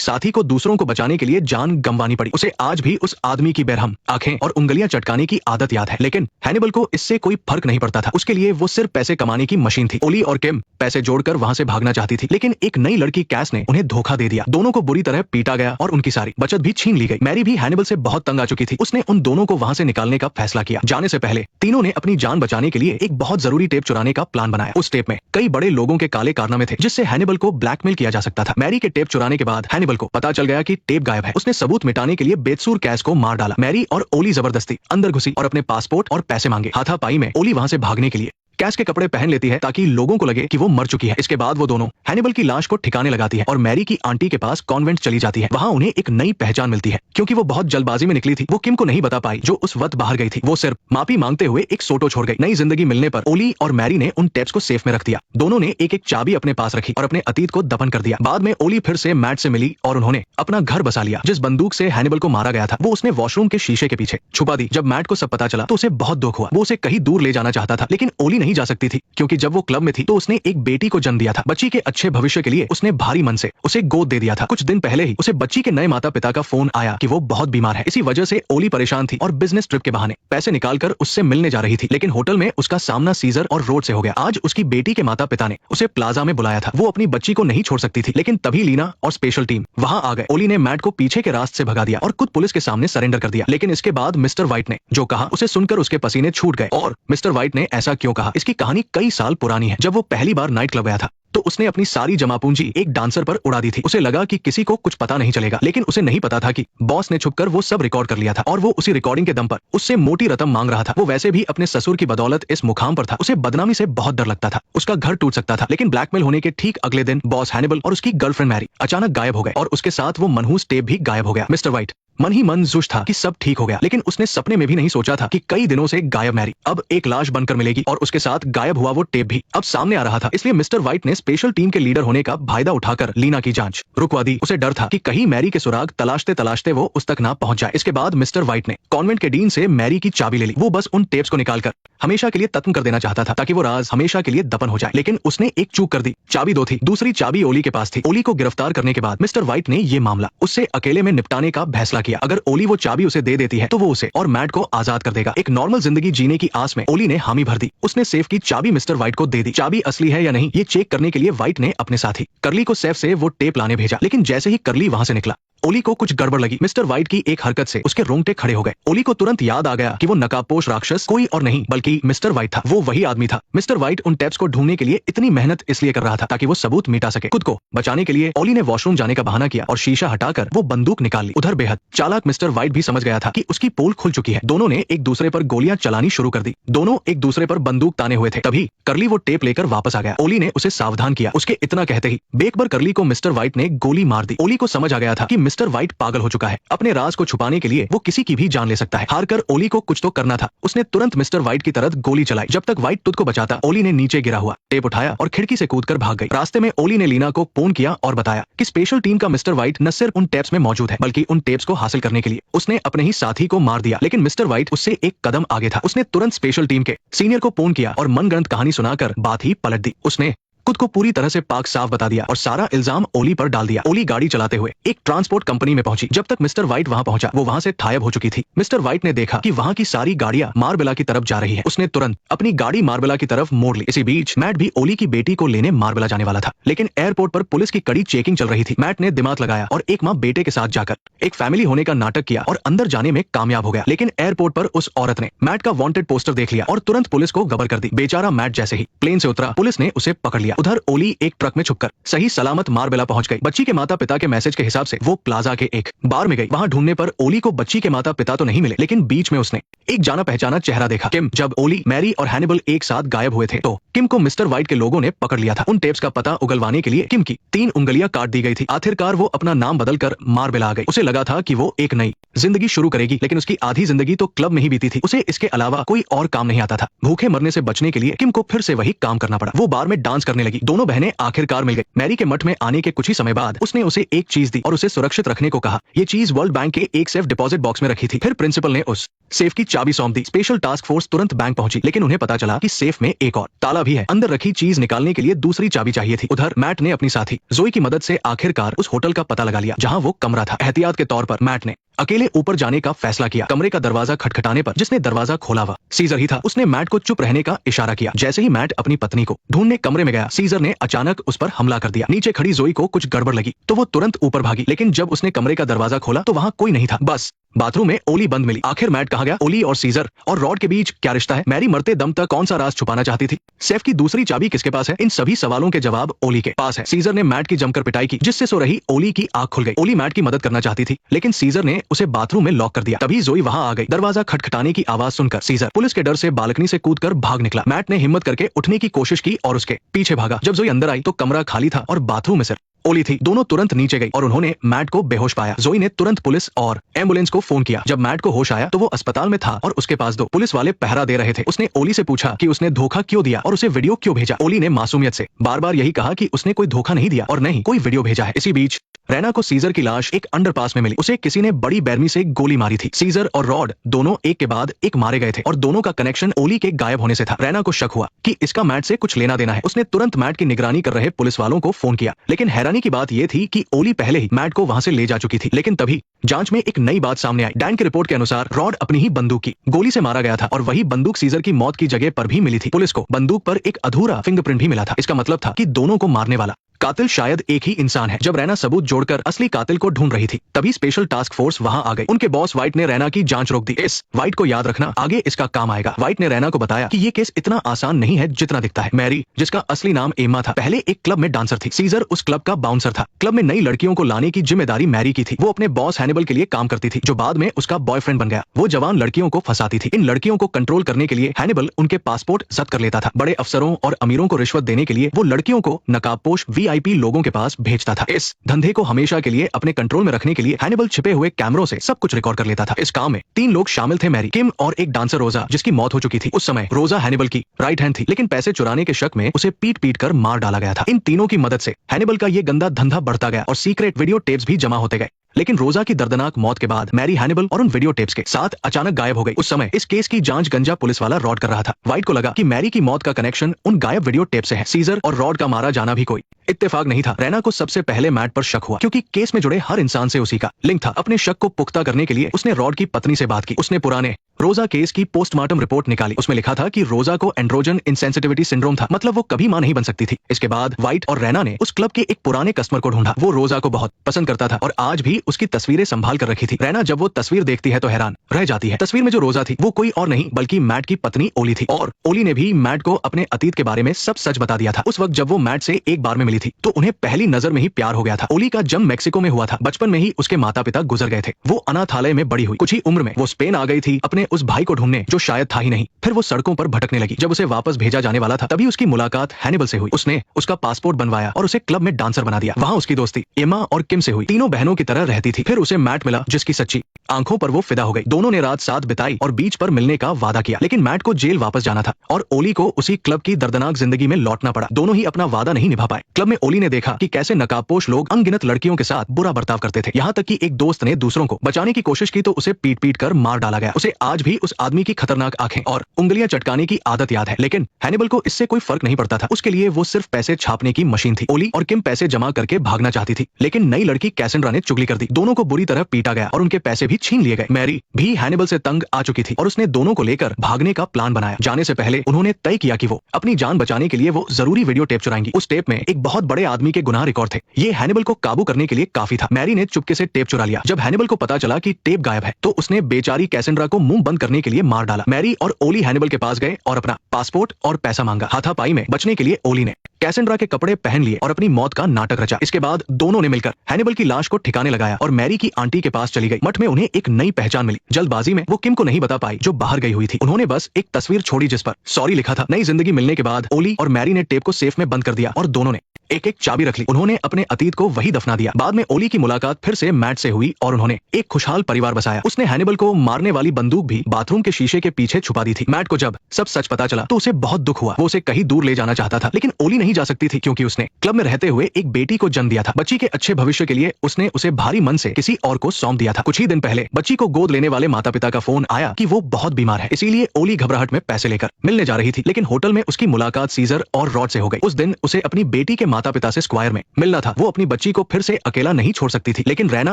साथी को दूसरों को बचाने के लिए जान गंवानी पड़ी। उसे आज भी उस आदमी की बेरहम आंखें और उंगलियां चटकाने की आदत याद है। लेकिन हैनिबल को इससे कोई फर्क नहीं पड़ता था। उसके लिए वो सिर्फ पैसे कमाने की मशीन थी। ओली और किम पैसे जोड़कर वहां से भागना चाहती थी, लेकिन एक नई लड़की कैस ने उन्हें धोखा दे दिया। दोनों को बुरी तरह पीटा गया और उनकी सारी बचत भी छीन ली गई। मैरी भी हैनिबल से बहुत तंग आ चुकी थी। उसने उन दोनों को वहां से निकालने का फैसला किया। जाने से पहले तीनों ने अपनी जान बचाने के लिए एक बहुत जरूरी टेप चुराने का प्लान बनाया। उस टेप में कई बड़े लोगों के काले कारनामे थे जिससे हैनिबल को ब्लैकमेल किया जा सकता था। मैरी के टेप चुराने के बाद हैनिबल को पता चल गया कि टेप गायब है। उसने सबूत मिटाने के लिए बेकसूर कैस को मार डाला। मैरी और ओली जबरदस्ती अंदर घुसी और अपने पासपोर्ट और पैसे मांगे। हाथापाई में ओली वहां से भागने के लिए कैस के कपड़े पहन लेती है ताकि लोगों को लगे कि वो मर चुकी है। इसके बाद वो दोनों हैनिबल की लाश को ठिकाने लगाती है और मैरी की आंटी के पास कॉन्वेंट चली जाती है। वहां उन्हें एक नई पहचान मिलती है। क्योंकि वो बहुत जल्दबाजी में निकली थी, वो किम को नहीं बता पाई जो उस वक्त बाहर गई थी। वो सिर्फ माफी मांगते हुए एक सोटो छोड़ गई। नई जिंदगी मिलने पर ओली और मैरी ने उन टेप्स को सेफ में रख दिया। दोनों ने एक एक चाबी अपने पास रखी और अपने अतीत को दफन कर दिया। बाद में ओली फिर से मैट से मिली और उन्होंने अपना घर बसा लिया। जिस बंदूक से हैनिबल को मारा गया था वो उसने वॉशरूम के शीशे के पीछे छुपा दी। जब मैट को सब पता चला तो उसे बहुत दुख हुआ। वो उसे कहीं दूर ले जाना चाहता था, लेकिन ओली नहीं जा सकती थी क्योंकि जब वो क्लब में थी तो उसने एक बेटी को जन्म दिया था। बच्ची के अच्छे भविष्य के लिए उसने भारी मन से उसे गोद दे दिया था। कुछ दिन पहले ही उसे बच्ची के नए माता पिता का फोन आया कि वो बहुत बीमार है। इसी वजह से ओली परेशान थी और बिजनेस ट्रिप के बहाने पैसे निकालकर उससे मिलने जा रही थी, लेकिन होटल में उसका सामना सीजर और रोड से हो गया। आज उसकी बेटी के माता पिता ने उसे प्लाजा में बुलाया था। वो अपनी बच्ची को नहीं छोड़ सकती थी, लेकिन तभी लीना और स्पेशल टीम वहां आ गए। ओली ने मैट को पीछे के रास्ते से भगा दिया और खुद पुलिस के सामने सरेंडर कर दिया। लेकिन इसके बाद मिस्टर व्हाइट ने जो कहा उसे सुनकर उसके पसीने छूट गए। और मिस्टर व्हाइट ने ऐसा क्यों कहा, इसकी कहानी कई साल पुरानी है। जब वो पहली बार नाइट क्लब गया था तो उसने अपनी सारी जमा पूंजी एक डांसर पर उड़ा दी थी। उसे लगा कि किसी को कुछ पता नहीं चलेगा, लेकिन उसे नहीं पता था कि बॉस ने छुपकर वो सब रिकॉर्ड कर लिया था और वो उसी रिकॉर्डिंग के दम पर उससे मोटी रकम मांग रहा था। वो वैसे भी अपने ससुर की बदौलत इस मुकाम पर था। उसे बदनामी से बहुत डर लगता था। उसका घर टूट सकता था। लेकिन ब्लैकमेल होने के ठीक अगले दिन बॉस हैनिबल और उसकी गर्लफ्रेंड मैरी अचानक गायब हो गए और उसके साथ वो मनहूस टेप भी गायब हो गया। मिस्टर व्हाइट मन ही मन जुश था कि सब ठीक हो गया, लेकिन उसने सपने में भी नहीं सोचा था कि कई दिनों से गायब मैरी अब एक लाश बनकर मिलेगी और उसके साथ गायब हुआ वो टेप भी अब सामने आ रहा था। इसलिए मिस्टर व्हाइट ने स्पेशल टीम के लीडर होने का फायदा उठाकर लीना की जांच रुकवा दी। उसे डर था कि कहीं मैरी के सुराग तलाशते तलाशते वो उस तक ना पहुंच जाए। इसके बाद मिस्टर व्हाइट ने कॉन्वेंट के डीन से मैरी की चाबी ले ली। वो बस उन टेप्स को निकालकर हमेशा के लिए खत्म कर देना चाहता था ताकि वो राज हमेशा के लिए दफन हो जाए। लेकिन उसने एक चूक कर दी। चाबी दो थी, दूसरी चाबी ओली के पास थी। ओली को गिरफ्तार करने के बाद मिस्टर व्हाइट ने ये मामला उससे अकेले में निपटाने का फैसला किया। अगर ओली वो चाबी उसे दे देती है तो वो उसे और मैट को आजाद कर देगा। एक नॉर्मल जिंदगी जीने की आस में ओली ने हामी भर दी। उसने सेफ की चाबी मिस्टर व्हाइट को दे दी। चाबी असली है या नहीं ये चेक करने के लिए व्हाइट ने अपने साथी करली को सेफ से वो टेप लाने भेजा। लेकिन जैसे ही करली वहां से निकला ओली को कुछ गड़बड़ लगी। मिस्टर व्हाइट की एक हरकत से उसके रोंगटे खड़े हो गए। ओली को तुरंत याद आ गया कि वो नकाबपोश राक्षस कोई और नहीं बल्कि मिस्टर व्हाइट था। वो वही आदमी था। मिस्टर व्हाइट उन टेप्स को ढूंढने के लिए इतनी मेहनत इसलिए कर रहा था ताकि वो सबूत मिटा सके। खुद को बचाने के लिए ओली ने वॉशरूम जाने का बहाना किया और शीशा हटाकर वो बंदूक निकाल ली। उधर बेहद चालाक मिस्टर व्हाइट भी समझ गया था कि उसकी पोल खुल चुकी है। दोनों ने एक दूसरे पर गोलियां चलानी शुरू कर दी। दोनों एक दूसरे पर बंदूक ताने हुए थे। तभी करली वो टेप लेकर वापस आ गया। ओली ने उसे सावधान किया। उसके इतना कहते ही बेकबर करली को मिस्टर व्हाइट ने गोली मार दी। ओली को समझ आ गया था कि मिस्टर व्हाइट पागल हो चुका है। अपने राज को छुपाने के लिए वो किसी की भी जान ले सकता है। हारकर ओली को कुछ तो करना था। उसने तुरंत मिस्टर व्हाइट की तरफ गोली चलाई। जब तक व्हाइट खुद को बचाता ओली ने नीचे गिरा हुआ टेप उठाया और खिड़की से कूदकर भाग गई। रास्ते में ओली ने लीना को फोन किया और बताया कि स्पेशल टीम का मिस्टर व्हाइट न सिर्फ उन टेप्स में मौजूद है बल्कि उन टेप्स को हासिल करने के लिए उसने अपने ही साथी को मार दिया। लेकिन मिस्टर व्हाइट उससे एक कदम आगे था। उसने तुरंत स्पेशल टीम के सीनियर को फोन किया और मनगढ़ंत कहानी सुनाकर बात ही पलट दी। उसने खुद को पूरी तरह से पाक साफ बता दिया और सारा इल्जाम ओली पर डाल दिया। ओली गाड़ी चलाते हुए एक ट्रांसपोर्ट कंपनी में पहुंची। जब तक मिस्टर व्हाइट वहां पहुंचा वो वहां से गायब हो चुकी थी। मिस्टर व्हाइट ने देखा कि वहां की सारी गाड़ियां मार्बेला की तरफ जा रही है। उसने तुरंत अपनी गाड़ी मार्बेला की तरफ मोड़ ली। इसी बीच मैट भी ओली की बेटी को लेने मार्बेला जाने वाला था, लेकिन एयरपोर्ट पर पुलिस की कड़ी चेकिंग चल रही थी। मैट ने दिमाग लगाया और एक माँ बेटे के साथ जाकर एक फैमिली होने का नाटक किया और अंदर जाने में कामयाब हो गया। लेकिन एयरपोर्ट पर उस औरत ने मैट का वांटेड पोस्टर देख लिया और तुरंत पुलिस को खबर कर दी। बेचारा मैट जैसे ही प्लेन से उतरा पुलिस ने उसे पकड़ लिया। दिया। उधर ओली एक ट्रक में छुपकर सही सलामत मार्बेला पहुंच गई। बच्ची के माता पिता के मैसेज के हिसाब से वो प्लाजा के एक बार में गई। वहां ढूंढने पर ओली को बच्ची के माता पिता तो नहीं मिले, लेकिन बीच में उसने एक जाना पहचाना चेहरा देखा, किम। जब ओली, मैरी और हैनिबल एक साथ गायब हुए थे तो किम को मिस्टर व्हाइट के लोगों ने पकड़ लिया था। उन टेप्स का पता उगलवाने के लिए किम की 3 उंगलियां काट दी गई थी। आखिरकार वो अपना नाम बदलकर मार्बेला आ गई। उसे लगा था कि वो एक नई जिंदगी शुरू करेगी, लेकिन उसकी आधी जिंदगी तो क्लब में ही बीती थी। उसे इसके अलावा कोई और काम नहीं आता था। भूखे मरने से बचने के लिए किम को फिर से वही काम करना पड़ा। वो बार में डांस करने लगी। दोनों बहनें आखिरकार मिल गई। मैरी के मठ में आने के कुछ ही समय बाद उसने उसे एक चीज दी और उसे सुरक्षित रखने को कहा। ये चीज वर्ल्ड बैंक के एक सेफ डिपॉजिट बॉक्स में रखी थी। फिर प्रिंसिपल ने उस सेफ की चाबी सौंप दी। स्पेशल टास्क फोर्स तुरंत बैंक पहुंची, लेकिन उन्हें पता चला कि सेफ में एक और ताला भी है। अंदर रखी चीज निकालने के लिए दूसरी चाबी चाहिए थी। उधर मैट ने अपनी साथी जोई की मदद से आखिरकार उस होटल का पता लगा लिया जहां वो कमरा था। एहतियात के तौर पर मैट ने अकेले ऊपर जाने का फैसला किया। कमरे का दरवाजा खटखटाने पर जिसने दरवाजा खोला वह सीजर ही था। उसने मैट को चुप रहने का इशारा किया। जैसे ही मैट अपनी पत्नी को ढूंढने कमरे में गया, सीजर ने अचानक उस पर हमला कर दिया। नीचे खड़ी जोई को कुछ गड़बड़ लगी तो वो तुरंत ऊपर भागी, लेकिन जब उसने कमरे का दरवाजा खोला तो वहां कोई नहीं था। बस बाथरूम में ओली बंद मिली। आखिर मैट कहाँ गया? ओली और सीजर और रॉड के बीच क्या रिश्ता है? मैरी मरते दम तक कौन सा राज छुपाना चाहती थी? सेफ की दूसरी चाबी किसके पास है? इन सभी सवालों के जवाब ओली के पास है। सीजर ने मैट की जमकर पिटाई की, जिससे सो रही ओली की आंख खुल गई। ओली मैट की मदद करना चाहती थी, लेकिन सीजर ने उसे बाथरूम में लॉक कर दिया। तभी जोई वहां आ गई। दरवाजा खटखटाने की आवाज सुनकर सीजर पुलिस के डर से बालकनी से कूदकर भाग निकला। मैट ने हिम्मत करके उठने की कोशिश की और उसके पीछे भागा। जब जोई अंदर आई तो कमरा खाली था और बाथरूम में सिर्फ ओली थी। दोनों तुरंत नीचे गई और उन्होंने मैट को बेहोश पाया। जोई ने तुरंत पुलिस और एम्बुलेंस को फोन किया। जब मैट को होश आया तो वो अस्पताल में था और उसके पास 2 पुलिस वाले पहरा दे रहे थे। उसने ओली से पूछा कि उसने धोखा क्यों दिया और उसे वीडियो क्यों भेजा। ओली ने मासूमियत से बार बार यही कहा कि उसने कोई धोखा नहीं दिया और नहीं कोई वीडियो भेजा है। इसी बीच रैना को सीजर की लाश एक अंडरपास में मिली। उसे किसी ने बड़ी बेरमी से गोली मारी थी। सीजर और रॉड दोनों एक के बाद एक मारे गए थे और दोनों का कनेक्शन ओली के गायब होने से था। रैना को शक हुआ कि इसका मैट से कुछ लेना देना है। उसने तुरंत मैट की निगरानी कर रहे पुलिस वालों को फोन किया, लेकिन हैरानी की बात यह थी कि ओली पहले ही मैट को वहां से ले जा चुकी थी। लेकिन तभी जांच में एक नई बात सामने आई। डैन की रिपोर्ट के अनुसार रॉड अपनी ही बंदूक की गोली से मारा गया था और वही बंदूक सीजर की मौत की जगह पर भी मिली थी। पुलिस को बंदूक पर एक अधूरा फिंगरप्रिंट भी मिला था। इसका मतलब था कि दोनों को मारने वाला कातिल शायद एक ही इंसान है। जब रैना सबूत जोड़कर असली कातिल को ढूंढ रही थी, तभी स्पेशल टास्क फोर्स वहां आ गई। उनके बॉस व्हाइट ने रैना की जांच रोक दी। इस व्हाइट को याद रखना, आगे इसका काम आएगा। व्हाइट ने रैना को बताया कि ये केस इतना आसान नहीं है जितना दिखता है। मैरी, जिसका असली नाम एम्मा था, पहले एक क्लब में डांसर थी। सीजर उस क्लब का बाउंसर था। क्लब में नई लड़कियों को लाने की जिम्मेदारी मैरी की थी। वो अपने बॉस हैनिबल के लिए काम करती थी, जो बाद में उसका बॉयफ्रेंड बन गया। वो जवान लड़कियों को फंसाती थी। इन लड़कियों को कंट्रोल करने के लिए हैनिबल उनके पासपोर्ट जब्त कर लेता था। बड़े अफसरों और अमीरों को रिश्वत देने के लिए वो लड़कियों को नकाबपोश VIP लोगों के पास भेजता था। इस धंधे को हमेशा के लिए अपने कंट्रोल में रखने के लिए हैनिबल छिपे हुए कैमरों से सब कुछ रिकॉर्ड कर लेता था। इस काम में 3 लोग शामिल थे, मैरी, किम और एक डांसर रोजा, जिसकी मौत हो चुकी थी। उस समय रोजा हैनिबल की राइट हैंड थी, लेकिन पैसे चुराने के शक में उसे पीट पीट कर मार डाला गया था। इन तीनों की मदद से हैनिबल का ये गंदा धंधा बढ़ता गया और सीक्रेट वीडियो टेप्स भी जमा होते गए। लेकिन रोजा की दर्दनाक मौत के बाद मैरी हैनिबल और उन वीडियो टेप्स के साथ अचानक गायब हो गई। उस समय इस केस की जांच गंजा पुलिस वाला रॉड कर रहा था। व्हाइट को लगा कि मैरी की मौत का कनेक्शन उन गायब वीडियो टेप से है। सीजर और रॉड का मारा जाना भी कोई इत्तेफाक नहीं था। रैना को सबसे पहले मैट पर शक हुआ, क्योंकि केस में जुड़े हर इंसान से उसी का लिंक था। अपने शक को पुख्ता करने के लिए उसने रॉड की पत्नी से बात की। उसने पुराने रोजा केस की पोस्टमार्टम रिपोर्ट निकाली। उसमें लिखा था कि रोजा को एंड्रोजन इनसेंसिटिविटी सिंड्रोम था, मतलब वो कभी मां नहीं बन सकती थी। इसके बाद व्हाइट और रैना ने उस क्लब के एक पुराने कस्टमर को ढूंढा। वो रोजा को बहुत पसंद करता था और आज भी उसकी तस्वीरें संभाल कर रखी थी। रैना जब वो तस्वीर देखती है तो हैरान रह जाती है। तस्वीर में जो रोजा थी वो कोई और नहीं बल्कि मैट की पत्नी ओली थी, और ओली ने भी मैट को अपने अतीत के बारे में सब सच बता दिया था। उस वक्त जब वो मैट से एक बार में मिली थी तो उन्हें पहली नजर में ही प्यार हो गया था। ओली का जन्म मेक्सिको में हुआ था। बचपन में ही उसके माता पिता गुजर गए थे। वो अनाथालय में बड़ी हुई। कुछ ही उम्र में वो स्पेन आ गई थी अपने उस भाई को ढूंढने, जो शायद था ही नहीं। फिर वो सड़कों पर भटकने लगी। जब उसे वापस भेजा जाने वाला था तभी उसकी मुलाकात हैनिबल से हुई। उसने उसका पासपोर्ट बनवाया और उसे क्लब में डांसर बना दिया। वहां उसकी दोस्ती एम्मा और किम से हुई। तीनों बहनों की तरह रहती थी। फिर उसे मैट मिला, जिसकी सच्ची आंखों पर वो फिदा हो गई। दोनों ने रात साथ बिताई और बीच पर मिलने का वादा किया। लेकिन मैट को जेल वापस जाना था और ओली को उसी क्लब की दर्दनाक जिंदगी में लौटना पड़ा। दोनों ही अपना वादा नहीं निभा पाए। क्लब में ओली ने देखा कि कैसे नकाबपोश लोग अनगिनत लड़कियों के साथ बुरा बर्ताव करते थे। यहाँ तक कि एक दोस्त ने दूसरों को बचाने की कोशिश की तो उसे पीट पीट कर मार डाला गया। उसे आज भी उस आदमी की खतरनाक आंखें और उंगलियां चटकाने की आदत याद है। लेकिन हैनिबल को इससे कोई फर्क नहीं पड़ता था। उसके लिए वो सिर्फ पैसे छापने की मशीन थी। ओली और किम पैसे जमा करके भागना चाहती थी, लेकिन नई लड़की कैसेंड्रा ने चुगली कर दी। दोनों को बुरी तरह पीटा गया और उनके पैसे भी छीन लिए गए। मैरी भी हैनिबल से तंग आ चुकी थी और उसने दोनों को लेकर भागने का प्लान बनाया। जाने से पहले उन्होंने तय किया कि वो अपनी जान बचाने के लिए वो जरूरी वीडियो टेप चुराएंगी। उस टेप में एक बहुत बड़े आदमी के गुनाह रिकॉर्ड थे। ये हैनिबल को काबू करने के लिए काफी था। मैरी ने चुपके से टेप चुरा लिया। जब हैनिबल को पता चला कि टेप गायब है तो उसने बेचारी कैसेंड्रा को मुंह बंद करने के लिए मार डाला। मैरी और ओली हैनिबल के पास गए और अपना पासपोर्ट और पैसा मांगा। हाथापाई में बचने के लिए ओली ने कैसेंड्रा के कपड़े पहन लिए और अपनी मौत का नाटक रचा। इसके बाद दोनों ने मिलकर हैनिबल की लाश को ठिकाने लगाया और मैरी की आंटी के पास चली गई। मठ में उन्हें एक नई पहचान मिली। जल्दबाजी में वो किम को नहीं बता पाई जो बाहर गई हुई थी। उन्होंने बस एक तस्वीर छोड़ी जिस पर सॉरी लिखा था। नई जिंदगी मिलने के बाद ओली और मैरी ने टेप को सेफ में बंद कर दिया और दोनों ने एक एक चाबी रख ली। उन्होंने अपने अतीत को वही दफना दिया। बाद में ओली की मुलाकात फिर से मैट से हुई और उन्होंने एक खुशहाल परिवार बसाया। उसने हैनिबल को मारने वाली बंदूक भी बाथरूम के शीशे के पीछे छुपा दी थी। मैट को जब सब सच पता चला तो उसे बहुत दुख हुआ। वो उसे कहीं दूर ले जाना चाहता था, लेकिन ओली नहीं जा सकती थी क्योंकि उसने क्लब में रहते हुए एक बेटी को जन्म दिया था। बच्ची के अच्छे भविष्य के लिए उसने उसे भारी मन से किसी और को सौंप दिया था। कुछ ही दिन पहले बच्ची को गोद लेने वाले माता पिता का फोन आया कि वो बहुत बीमार है। इसीलिए ओली घबराहट में पैसे लेकर मिलने जा रही थी, लेकिन होटल में उसकी मुलाकात सीजर और रॉड से हो गई। उस दिन उसे अपनी बेटी के माता पिता से स्क्वायर में मिलना था। वो अपनी बच्ची को फिर से अकेला नहीं छोड़ सकती थी, लेकिन रैना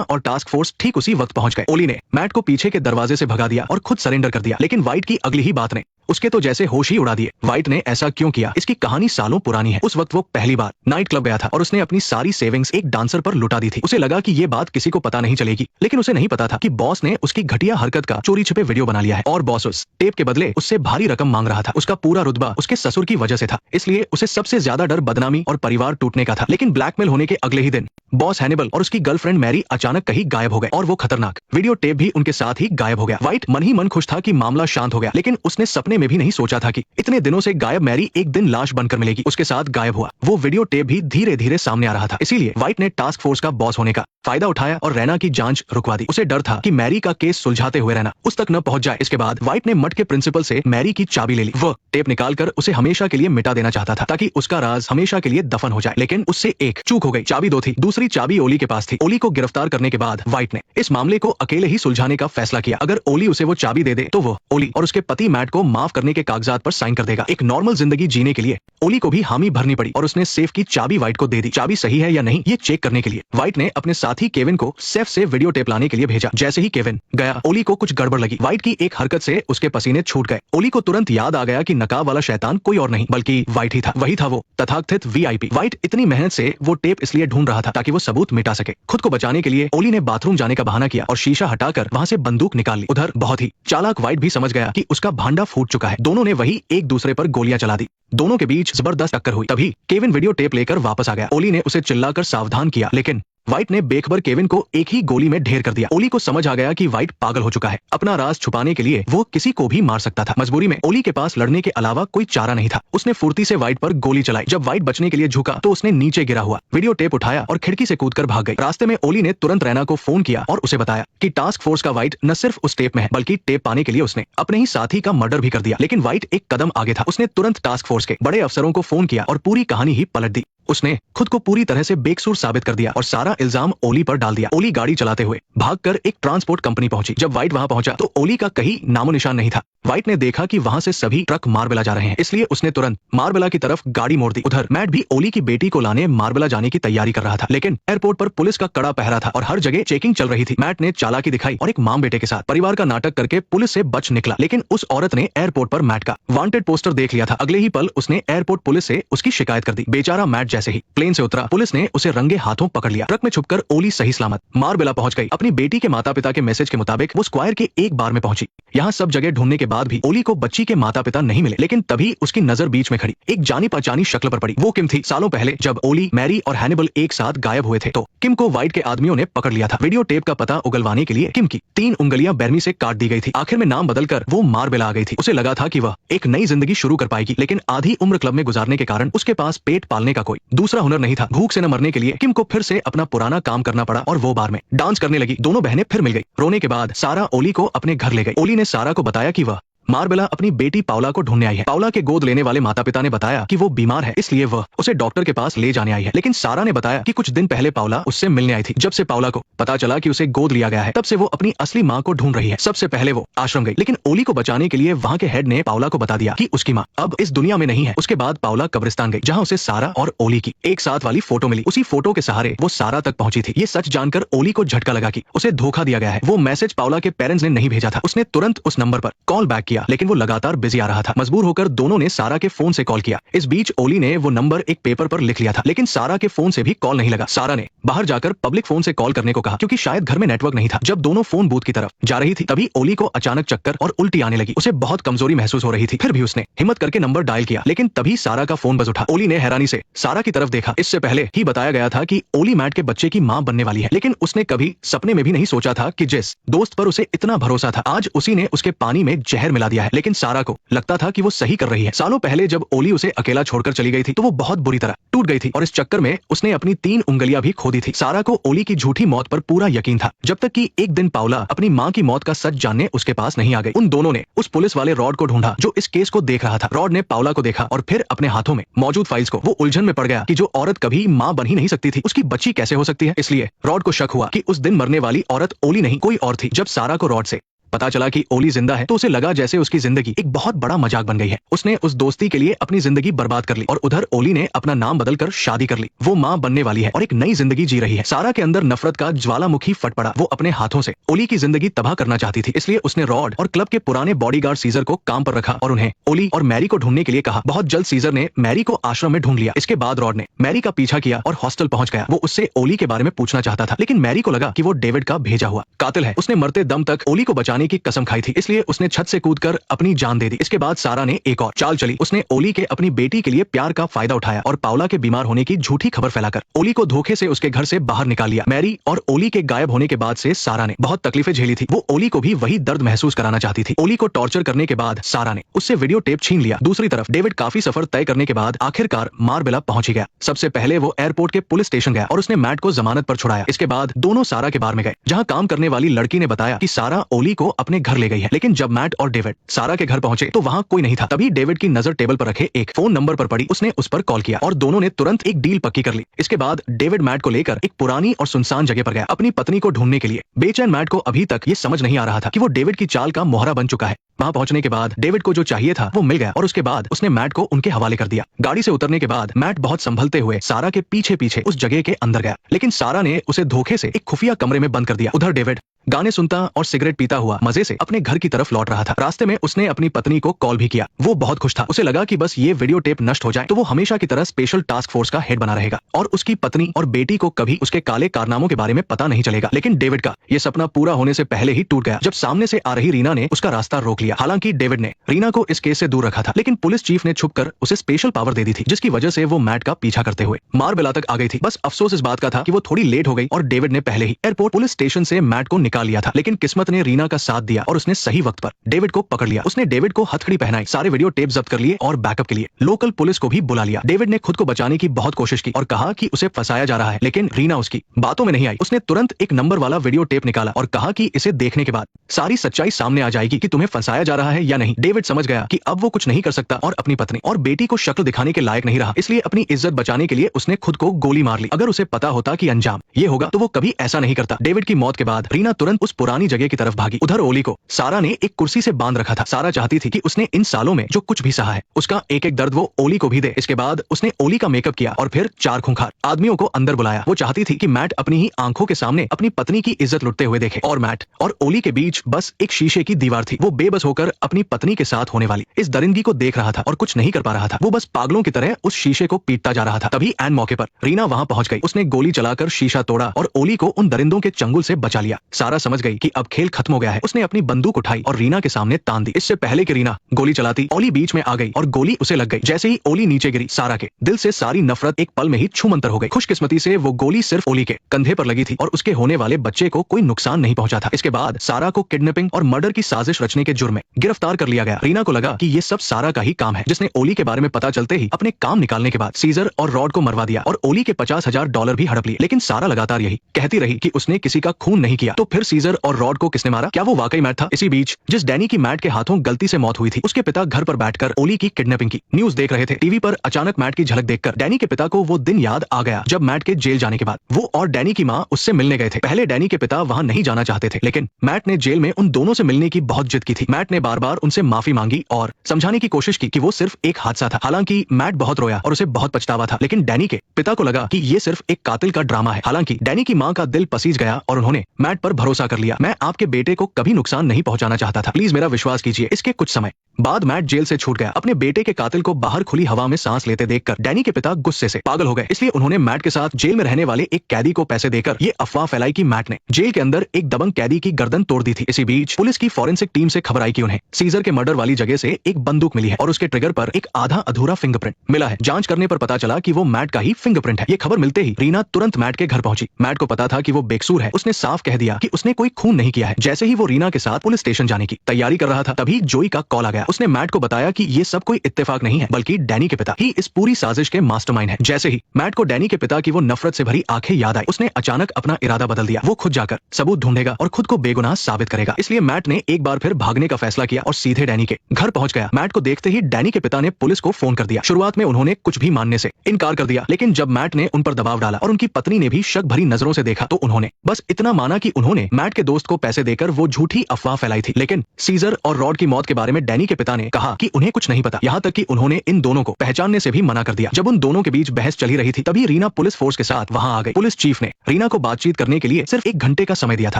और टास्क फोर्स ठीक उसी वक्त पहुंच गए। ओली ने मैट को पीछे के दरवाजे से भगा दिया और खुद सरेंडर कर दिया, लेकिन वाइट की अगली ही बात ने उसके तो जैसे होश ही उड़ा दिए। वाइट ने ऐसा क्यों किया, इसकी कहानी सालों पुरानी है। उस वक्त वो पहली बार नाइट क्लब गया था और उसने अपनी सारी सेविंग्स एक डांसर पर लुटा दी थी। उसे लगा कि ये बात किसी को पता नहीं चलेगी, लेकिन उसे नहीं पता था कि बॉस ने उसकी घटिया हरकत का चोरी छिपे वीडियो बना लिया है और बॉस उस टेप के बदले उससे भारी रकम मांग रहा था। उसका पूरा रुतबा उसके ससुर की वजह से था, इसलिए उसे सबसे ज्यादा डर बदनामी और परिवार टूटने का था। लेकिन ब्लैकमेल होने के अगले ही दिन बॉस हैनिबल और उसकी गर्लफ्रेंड मैरी अचानक कहीं गायब हो गए और वो खतरनाक वीडियो टेप भी उनके साथ ही गायब हो गया। वाइट मन ही मन खुश था कि मामला शांत हो गया, लेकिन उसने सपने में भी नहीं सोचा था कि इतने दिनों से गायब मैरी एक दिन लाश बनकर मिलेगी। उसके साथ गायब हुआ वो वीडियो टेप भी धीरे धीरे सामने आ रहा था। इसीलिए वाइट ने टास्क फोर्स का बॉस होने का फायदा उठाया और रैना की जांच रुकवा दी। उसे डर था कि मैरी का केस सुलझाते हुए रैना उस तक न पहुंच जाए। इसके बाद वाइट ने मठ के प्रिंसिपल से मैरी की चाबी ले ली। वह टेप निकालकर उसे हमेशा के लिए मिटा देना चाहता था ताकि उसका राज हमेशा के लिए दफन हो जाए, लेकिन उससे एक चूक हो गई। चाबी दो थी, दूसरी चाबी ओली के पास थी। ओली को गिरफ्तार करने के बाद वाइट ने इस मामले को अकेले ही सुलझाने का फैसला किया। अगर ओली उसे वो चाबी दे दे तो वो ओली और उसके पति मैट को माफ करने के कागजात पर साइन कर देगा। एक नॉर्मल जिंदगी जीने के लिए ओली को भी हामी भरनी पड़ी और उसने सेफ की चाबी वाइट को दे दी। चाबी सही है या नहीं ये चेक करने के लिए वाइट ने अपने साथी केविन को सेफ से वीडियो टेप लाने के लिए भेजा। जैसे ही केविन गया ओली को कुछ गड़बड़ लगी। वाइट की एक हरकत से उसके पसीने छूट गए। ओली को तुरंत याद आ गया कि नकाब वाला शैतान कोई और नहीं बल्कि वाइट ही था। वही था वो तथाकथित वीआईपी। वाइट इतनी मेहनत से वो टेप इसलिए ढूंढ रहा था ताकि वो सबूत मिटा सके। खुद को बचाने के लिए ओली ने बाथरूम जाने का बहाना किया और शीशा हटाकर वहां से बंदूक निकाल ली। उधर बहुत ही चालाक वाइट भी समझ गया कि उसका भांडा फूट चुका है। दोनों ने वही एक दूसरे पर गोलियां चला दी। दोनों के बीच जबरदस्त टक्कर हुई। तभी केविन वीडियो टेप लेकर वापस आ गया। ओली ने उसे चिल्लाकर सावधान किया, लेकिन वाइट ने बेखबर केविन को एक ही गोली में ढेर कर दिया। ओली को समझ आ गया कि वाइट पागल हो चुका है। अपना राज छुपाने के लिए वो किसी को भी मार सकता था। मजबूरी में ओली के पास लड़ने के अलावा कोई चारा नहीं था। उसने फुर्ती से वाइट पर गोली चलाई। जब वाइट बचने के लिए झुका तो उसने नीचे गिरा हुआ वीडियो टेप उठाया और खिड़की से कूदकर भाग गई। रास्ते में ओली ने तुरंत रैना को फोन किया और उसे बताया कि टास्क फोर्स का वाइट न सिर्फ उस टेप में है बल्कि टेप पाने के लिए उसने अपने ही साथी का मर्डर भी कर दिया। लेकिन वाइट एक कदम आगे था। उसने तुरंत टास्क फोर्स के बड़े अफसरों को फोन किया और पूरी कहानी ही पलट दी। उसने खुद को पूरी तरह से बेकसूर साबित कर दिया और सारा इल्जाम ओली पर डाल दिया। ओली गाड़ी चलाते हुए भागकर एक ट्रांसपोर्ट कंपनी पहुंची। जब वाइट वहां पहुंचा तो ओली का कहीं नामो निशान नहीं था। वाइट ने देखा कि वहां से सभी ट्रक मार्बेला जा रहे हैं, इसलिए उसने तुरंत मार्बेला की तरफ गाड़ी मोड़ दी। उधर मैट भी ओली की बेटी को लाने मार्बेला जाने की तैयारी कर रहा था, लेकिन एयरपोर्ट पर पुलिस का कड़ा पहरा था और हर जगह चेकिंग चल रही थी। मैट ने चालाकी दिखाई और एक मां बेटे के साथ परिवार का नाटक करके पुलिस से बच निकला, लेकिन उस औरत ने एयरपोर्ट पर मैट का वांटेड पोस्टर देख लिया था। अगले ही पल उसने एयरपोर्ट पुलिस से उसकी शिकायत कर दी। बेचारा मैट जैसे ही प्लेन से उतरा पुलिस ने उसे रंगे हाथों पकड़ लिया। ट्रक में छुपकर ओली सही सलामत मार्बेला पहुंच गई। अपनी बेटी के माता पिता के मैसेज के मुताबिक वो स्क्वायर के एक बार में पहुंची। यहाँ सब जगह ढूंढने के बाद भी ओली को बच्ची के माता पिता नहीं मिले, लेकिन तभी उसकी नजर बीच में खड़ी एक जानी पहचानी शक्ल पर पड़ी। वो किम थी। सालों पहले जब ओली, मैरी और हैनिबल एक साथ गायब हुए थे तो किम को वाइट के आदमियों ने पकड़ लिया था। वीडियो टेप का पता उगलवाने के लिए किम की 3 उंगलियां बेरमी से काट दी गई थी। आखिर में नाम बदलकर वो मार्बेला आ गई थी। उसे लगा था कि वह एक नई जिंदगी शुरू कर पाएगी, लेकिन आधी उम्र क्लब में गुजारने के कारण उसके पास पेट पालने का कोई दूसरा हुनर नहीं था। भूख से न मरने के लिए किम को फिर से अपना पुराना काम करना पड़ा और वो बार में डांस करने लगी। दोनों बहनें फिर मिल गई। रोने के बाद सारा ओली को अपने घर ले गई। ओली ने सारा को बताया कि वह मार्बेला अपनी बेटी पाउला को ढूंढने आई है। पाउला के गोद लेने वाले माता पिता ने बताया कि वो बीमार है, इसलिए वह उसे डॉक्टर के पास ले जाने आई है। लेकिन सारा ने बताया कि कुछ दिन पहले पाउला उससे मिलने आई थी। जब से पाउला को पता चला कि उसे गोद लिया गया है, तब से वो अपनी असली माँ को ढूंढ रही है। सबसे पहले वो आश्रम गई, लेकिन ओली को बचाने के लिए वहाँ के हेड ने पाउला को बता दिया कि उसकी माँ अब इस दुनिया में नहीं है। उसके बाद पाउला कब्रिस्तान गई, जहाँ उसे सारा और ओली की एक साथ वाली फोटो मिली। उसी फोटो के सहारे वो सारा तक पहुंची थी। ये सच जानकर ओली को झटका लगा कि उसे धोखा दिया गया है। वो मैसेज पाउला के पेरेंट्स ने नहीं भेजा था। उसने तुरंत उस नंबर पर कॉल बैक किया। किया, लेकिन वो लगातार बिजी आ रहा था। मजबूर होकर दोनों ने सारा के फोन से कॉल किया। इस बीच ओली ने वो नंबर एक पेपर पर लिख लिया था, लेकिन सारा के फोन से भी कॉल नहीं लगा। सारा ने बाहर जाकर पब्लिक फोन से कॉल करने को कहा, क्योंकि शायद घर में नेटवर्क नहीं था। जब दोनों फोन बूथ की तरफ जा रही थी, तभी ओली को अचानक चक्कर और उल्टी आने लगी। उसे बहुत कमजोरी महसूस हो रही थी। फिर भी उसने हिम्मत करके नंबर डायल किया, लेकिन तभी सारा का फोन बज उठा। ओली ने हैरानी से सारा की तरफ देखा। इससे पहले ही बताया गया था कि ओली मैट के बच्चे की मां बनने वाली है, लेकिन उसने कभी सपने में भी नहीं सोचा था कि जिस दोस्त पर उसे इतना भरोसा था, आज उसी ने उसके पानी में जहर मिला दिया है। लेकिन सारा को लगता था कि वो सही कर रही है। सालों पहले जब ओली उसे अकेला छोड़कर चली गई थी, तो वो बहुत बुरी तरह टूट गई थी और इस चक्कर में उसने अपनी 3 उंगलियां भी खो दी थी। सारा को ओली की झूठी मौत पर पूरा यकीन था, जब तक कि एक दिन पाउला अपनी मां की मौत का सच जानने उसके पास नहीं आ गई। उन दोनों ने उस पुलिस वाले रॉड को ढूंढा जो इस केस को देख रहा था। रॉड ने पाउला को देखा और फिर अपने हाथों में मौजूद फाइल्स को वो उलझन में पड़ गया कि जो औरत कभी मां बन ही नहीं सकती थी, उसकी बच्ची कैसे हो सकती है। इसलिए रॉड को शक हुआ कि उस दिन मरने वाली औरत ओली नहीं कोई और थी। जब सारा को रॉड से पता चला कि ओली जिंदा है, तो उसे लगा जैसे उसकी जिंदगी एक बहुत बड़ा मजाक बन गई है। उसने उस दोस्ती के लिए अपनी जिंदगी बर्बाद कर ली और उधर ओली ने अपना नाम बदलकर शादी कर ली। वो मां बनने वाली है और एक नई जिंदगी जी रही है। सारा के अंदर नफरत का ज्वालामुखी फट पड़ा। वो अपने हाथों से ओली की जिंदगी तबाह करना चाहती थी, इसलिए उसने रॉड और क्लब के पुराने बॉडीगार्ड सीजर को काम पर रखा और उन्हें ओली और मैरी को ढूंढने के लिए कहा। बहुत जल्द सीजर ने मैरी को आश्रम में ढूंढ लिया। इसके बाद रॉड ने मैरी का पीछा किया और हॉस्टल पहुंच गया। वो उससे ओली के बारे में पूछना चाहता था, लेकिन मैरी को लगा कि वो डेविड का भेजा हुआ कातिल है। उसने मरते दम तक ओली को बचाने की कसम खाई थी, इसलिए उसने छत से कूदकर अपनी जान दे दी। इसके बाद सारा ने एक और चाल चली। उसने ओली के अपनी बेटी के लिए प्यार का फायदा उठाया और पाउला के बीमार होने की झूठी खबर फैलाकर ओली को धोखे से उसके घर से बाहर निकाल लिया। मैरी और ओली के गायब होने के बाद से सारा ने बहुत तकलीफें झेली थी। वो ओली को भी वही दर्द महसूस कराना चाहती थी। ओली को टॉर्चर करने के बाद सारा ने उससे वीडियो टेप छीन लिया। दूसरी तरफ डेविड काफी सफर तय करने के बाद आखिरकार मार्बेला पहुंच गया। सबसे पहले वो एयरपोर्ट के पुलिस स्टेशन गया और उसने मैट को जमानत पर छुड़ाया। इसके बाद दोनों सारा के बार में गए, जहां काम करने वाली लड़की ने बताया कि सारा ओली को अपने घर ले गई है। लेकिन जब मैट और डेविड सारा के घर पहुंचे तो वहां कोई नहीं था। तभी डेविड की नजर टेबल पर रखे एक फोन नंबर पर पड़ी। उसने उस पर कॉल किया और दोनों ने तुरंत एक डील पक्की कर ली। इसके बाद डेविड मैट को लेकर एक पुरानी और सुनसान जगह पर गया अपनी पत्नी को ढूंढने के लिए। बेचैन मैट को अभी तक ये समझ नहीं आ रहा था कि वो डेविड की चाल का मोहरा बन चुका है। वहां पहुंचने के बाद डेविड को जो चाहिए था वो मिल गया और उसके बाद उसने मैट को उनके हवाले कर दिया। गाड़ी से उतरने के बाद मैट बहुत संभलते हुए सारा के पीछे पीछे उस जगह के अंदर गया, लेकिन सारा ने उसे धोखे से एक खुफिया कमरे में बंद कर दिया। उधर डेविड गाने सुनता और सिगरेट पीता हुआ मजे से अपने घर की तरफ लौट रहा था। रास्ते में उसने अपनी पत्नी को कॉल भी किया। वो बहुत खुश था। उसे लगा कि बस ये वीडियो टेप नष्ट हो जाए तो वो हमेशा की तरह स्पेशल टास्क फोर्स का हेड बना रहेगा और उसकी पत्नी और बेटी को कभी उसके काले कारनामों के बारे में पता नहीं चलेगा। लेकिन डेविड का ये सपना पूरा होने से पहले ही टूट गया जब सामने से आ रही रीना ने उसका रास्ता रोक लिया। हालांकि डेविड ने रीना को इस केस से दूर रखा था, लेकिन पुलिस चीफ ने छुपकर उसे स्पेशल पावर दे दी थी, जिसकी वजह से वो मैट का पीछा करते हुए मार्बेला तक आ गई थी। बस अफसोस इस बात का था कि वो थोड़ी लेट हो गई और डेविड ने पहले ही एयरपोर्ट पुलिस स्टेशन से मैट को निकाल लिया था। लेकिन किस्मत ने रीना का साथ दिया और उसने सही वक्त पर डेविड को पकड़ लिया। उसने डेविड को हथकड़ी पहनाई, सारे वीडियो टेप जब्त कर लिए और बैकअप के लिए लोकल पुलिस को भी बुला लिया। डेविड ने खुद को बचाने की बहुत कोशिश की और कहा कि उसे फंसाया जा रहा है, लेकिन रीना उसकी बातों में नहीं आई। उसने तुरंत एक नंबर वाला वीडियो टेप निकाला और कहा कि इसे देखने के बाद सारी सच्चाई सामने आ जाएगी कि तुम्हें फंसाया जा रहा है या नहीं। डेविड समझ गया कि अब वो कुछ नहीं कर सकता और अपनी पत्नी और बेटी को शक्ल दिखाने के लायक नहीं रहा, इसलिए अपनी इज्जत बचाने के लिए उसने खुद को गोली मार ली। अगर उसे पता होता कि अंजाम ये होगा तो वो कभी ऐसा नहीं करता। डेविड की मौत के बाद रीना तुरंत उस पुरानी जगह की तरफ भागी। उधर ओली को सारा ने एक कुर्सी से बांध रखा था। सारा चाहती थी कि उसने इन सालों में जो कुछ भी सहा है उसका एक एक दर्द वो ओली को भी दे। इसके बाद उसने ओली का मेकअप किया और फिर 4 खूंखार आदमियों को अंदर बुलाया। वो चाहती थी कि मैट अपनी ही आंखों के सामने अपनी पत्नी की इज्जत लुटते हुए देखे और मैट और ओली के बीच बस एक शीशे की दीवार थी। वो बेबस होकर अपनी पत्नी के साथ होने वाली इस दरिंदगी को देख रहा था और कुछ नहीं कर पा रहा था। वो बस पागलों की तरह उस शीशे को पीटता जा रहा था। तभी एन मौके पर रीना वहां पहुंच गई। उसने गोली चलाकर शीशा तोड़ा और ओली को उन दरिंदों के चंगुल से बचा लिया। सारा समझ गई कि अब खेल खत्म हो गया है। उसने अपनी बंदूक उठाई और रीना के सामने तान दी। इससे पहले कि रीना गोली चलाती, ओली बीच में आ गई और गोली उसे लग गई। जैसे ही ओली नीचे गिरी, सारा के दिल से सारी नफरत एक पल में ही छूमंतर हो गई। खुशकिस्मती से वो गोली सिर्फ ओली के कंधे पर लगी थी और उसके होने वाले बच्चे को कोई नुकसान नहीं पहुंचा था। इसके बाद सारा को किडनैपिंग और मर्डर की साजिश रचने के जुर्म में गिरफ्तार कर लिया गया। रीना को लगा कि ये सब सारा का ही काम है, जिसने ओली के बारे में पता चलते ही अपने काम निकालने के बाद सीजर और रॉड को मरवा दिया और ओली के $50,000 भी हड़प लिए। लेकिन सारा लगातार यही कहती रही कि उसने किसी का खून नहीं किया। तो फिर सीजर और रॉड को किसने मारा? क्या वो वाकई मैट था? इसी बीच जिस डैनी की मैट के हाथों गलती से मौत हुई थी, उसके पिता घर पर बैठकर ओली की किडनैपिंग की न्यूज देख रहे थे। टीवी पर अचानक मैट की झलक देखकर डैनी के पिता को वो दिन याद आ गया जब मैट के जेल जाने के बाद वो और डैनी की मां उससे मिलने गए थे। पहले डैनी के पिता वहां नहीं जाना चाहते थे, लेकिन मैट ने जेल जेल में उन दोनों से मिलने की बहुत जिद की थी। मैट ने बार बार उनसे माफी मांगी और समझाने की कोशिश की कि वो सिर्फ एक हादसा था। हालांकि मैट बहुत रोया और उसे बहुत पछतावा था, लेकिन डैनी के पिता को लगा कि ये सिर्फ एक कातिल का ड्रामा है। हालांकि डैनी की मां का दिल पसीज गया और उन्होंने मैट पर भरोसा कर लिया। मैं आपके बेटे को कभी नुकसान नहीं पहुंचाना चाहता था, प्लीज मेरा विश्वास कीजिए। इसके कुछ समय बाद मैट जेल से छूट गया। अपने बेटे के कातिल को बाहर खुली हवा में सांस लेते देखकर डैनी के पिता गुस्से से पागल हो गए। इसलिए उन्होंने मैट के साथ जेल में रहने वाले एक कैदी को पैसे देकर ये अफवाह फैलाई कि मैट ने जेल के अंदर एक दबंग कैदी की गर्दन तोड़ दी थी। इसी बीच पुलिस की फॉरेंसिक टीम से खबर आई कि उन्हें सीजर के मर्डर वाली जगह से एक बंदूक मिली है और उसके ट्रिगर पर एक आधा अधूरा फिंगरप्रिंट मिला है। जांच करने पर पता चला कि वो मैट का ही फिंगरप्रिंट है। ये खबर मिलते ही रीना तुरंत मैट के घर पहुंची। मैट को पता था कि वो बेकसूर है। उसने साफ कह दिया कि उसने कोई खून नहीं किया है। जैसे ही वो रीना के साथ पुलिस स्टेशन जाने की तैयारी कर रहा था, तभी जोई का कॉल आ गया। उसने मैट को बताया कि ये सब कोई इत्तेफाक नहीं है, बल्कि डैनी के पिता ही इस पूरी साजिश के मास्टरमाइंड हैं। जैसे ही मैट को डैनी के पिता की वो नफरत से भरी आंखें याद आई, उसने अचानक अपना इरादा बदल दिया। वो खुद जाकर सबूत ढूंढेगा और खुद को बेगुनाह साबित करेगा। इसलिए मैट ने एक बार फिर भागने का फैसला किया और सीधे डैनी के घर पहुंच गया। मैट को देखते ही डैनी के पिता ने पुलिस को फोन कर दिया। शुरुआत में उन्होंने कुछ भी मानने से इनकार कर दिया, लेकिन जब मैट ने उन पर दबाव डाला और उनकी पत्नी ने भी शक भरी नजरों से देखा, तो उन्होंने बस इतना माना कि उन्होंने मैट के दोस्त को पैसे देकर वो झूठी अफवाह फैलाई थी। लेकिन सीजर और रॉड की मौत के बारे में डैनी के पिता ने कहा कि उन्हें कुछ नहीं पता। यहाँ तक कि उन्होंने इन दोनों को पहचानने से भी मना कर दिया। जब उन दोनों के बीच बहस चली रही थी, तभी रीना पुलिस फोर्स के साथ वहां आ गई। पुलिस चीफ ने रीना को बातचीत करने के लिए सिर्फ 1 घंटे का समय दिया था।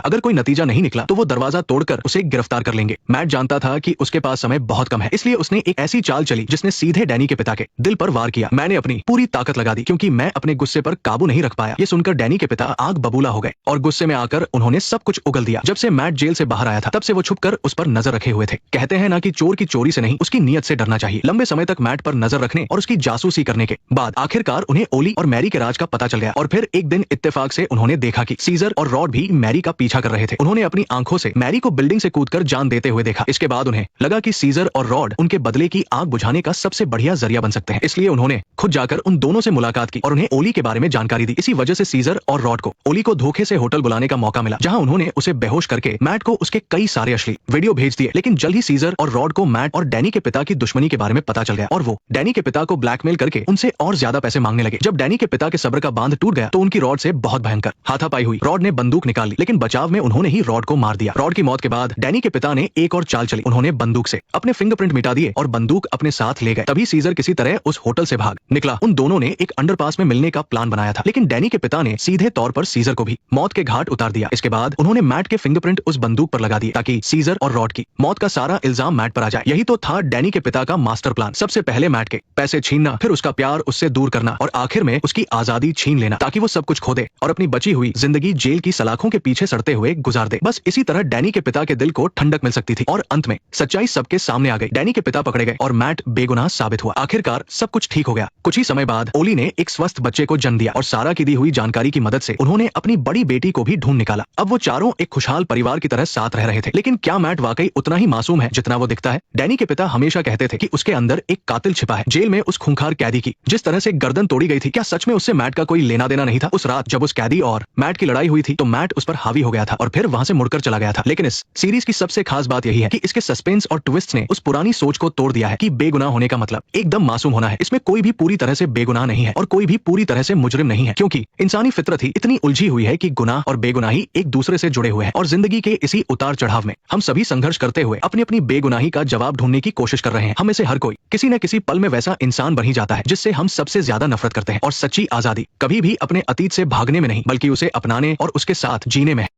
अगर कोई नतीजा नहीं निकला तो वो दरवाजा तोड़कर उसे गिरफ्तार कर लेंगे। मैट जानता था कि उसके पास समय बहुत कम है, इसलिए उसने एक ऐसी चाल चली जिसने सीधे डैनी के पिता के दिल पर वार किया। मैंने अपनी पूरी ताकत लगा दी क्योंकि मैं अपने गुस्से पर काबू नहीं रख पाया। ये सुनकर डैनी के पिता आग बबूला हो गए और गुस्से में आकर उन्होंने सब कुछ उगल दिया। जब से मैट जेल से बाहर आया था, तब से वो छुपकर उस पर नजर रखे हुए थे। कहते हैं ना कि चोर की चोरी से नहीं, उसकी नीयत से डरना चाहिए। लंबे समय तक मैट पर नजर रखने और उसकी जासूसी करने के बाद आखिरकार उन्हें ओली और मैरी के राज का पता चल गया। और फिर एक दिन इत्तेफाक से उन्होंने देखा कि सीजर और रॉड भी मैरी का पीछा कर रहे थे। उन्होंने अपनी आंखों से मैरी को बिल्डिंग से कूदकर जान देते हुए देखा। इसके बाद उन्हें लगा कि सीजर और रॉड उनके बदले की आग बुझाने का सबसे बढ़िया जरिया बन सकते हैं। इसलिए उन्होंने खुद जाकर उन दोनों से मुलाकात की और उन्हें ओली के बारे में जानकारी दी। इसी वजह से सीजर और रॉड को ओली को धोखे से होटल बुलाने का मौका मिला, जहां उन्होंने उसे बेहोश करके मैट को उसके कई सारे अश्लील वीडियो भेज दिए। लेकिन जल्द ही सीजर और रॉड को मैट और डैनी के पिता की दुश्मनी के बारे में पता चल गया और वो डैनी के पिता को ब्लैकमेल करके उनसे और ज्यादा पैसे मांगने लगे। जब डैनी के पिता के सब्र का बांध टूट गया, तो उनकी रॉड से बहुत भयंकर हाथापाई हुई। रॉड ने बंदूक निकाल ली, लेकिन बचाव में उन्होंने ही रॉड को मार दिया। रॉड की मौत के बाद डैनी के पिता ने एक और चाल चली। उन्होंने बंदूक से अपने फिंगरप्रिंट मिटा दिए और बंदूक अपने साथ ले गए। तभी सीजर किसी तरह उस होटल से भाग निकला। उन दोनों ने एक अंडरपास में मिलने का प्लान बनाया था, लेकिन डैनी के पिता ने सीधे तौर पर सीजर को भी मौत के घाट उतार दिया। इसके बाद उन्होंने मैट के फिंगरप्रिंट उस बंदूक पर लगा दिए ताकि सीजर और रॉड की मौत का सारा इल्जाम मैट पर आ जाए। यही तो था डैनी के पिता का मास्टर प्लान। सबसे पहले मैट के पैसे छीनना, फिर उसका प्यार उससे दूर करना और आखिर में उसकी आजादी छीन लेना, ताकि वो सब कुछ खो दे और अपनी बची हुई जिंदगी जेल की सलाखों के पीछे सड़ते हुए गुजार दे। बस इसी तरह डैनी के पिता के दिल को ठंडक मिल सकती थी और अंत में सच्चाई सबके सामने आ गई। डैनी के पिता पकड़े गए और मैट बेगुनाह साबित हुआ। आखिरकार सब कुछ ठीक हो गया। कुछ ही समय बाद ओली ने एक स्वस्थ बच्चे को जन्म दिया और सारा की दी हुई जानकारी की मदद से उन्होंने अपनी बड़ी बेटी को भी ढूंढ निकाला। अब वो चारों एक खुशहाल परिवार की तरह साथ रह रहे थे। लेकिन क्या मैट वाकई उतना ही मासूम है जितना वो दिखता है? डैनी के पिता हमेशा कहते थे कि उसके अंदर एक कातिल छिपा है। जेल में उस खूंखार कैदी की जिस तरह से गर्दन तोड़ी गई थी, क्या सच में उससे मैट का कोई लेना देना नहीं था? उस रात जब उस कैदी और मैट की लड़ाई हुई थी, तो मैट उस पर हावी हो गया था और फिर वहां से मुड़कर चला गया था। लेकिन इस सीरीज की सबसे खास बात यही है कि इसके सस्पेंस और ट्विस्ट ने उस पुरानी सोच को तोड़ दिया है कि बेगुनाह होने का मतलब एकदम मासूम होना है। इसमें कोई भी पूरी तरह से बेगुनाह नहीं है और कोई भी पूरी तरह से मुजरिम नहीं है, क्योंकि इंसानी फितरत ही इतनी उलझी हुई है कि गुनाह और बेगुनाही एक दूसरे से जुड़े हुए हैं। और जिंदगी के इसी उतार चढ़ाव में हम सभी संघर्ष करते हुए अपनी अपनी बेगुनाही का जवाब ढूंढने की कोशिश कर रहे हैं। हम में से हर कोई किसी न किसी पल में वैसा इंसान बन ही जाता है जिससे हम सबसे ज्यादा नफरत करते हैं। और सच्ची आजादी कभी भी अपने अतीत से भागने में नहीं, बल्कि उसे अपनाने और उसके साथ जीने में है।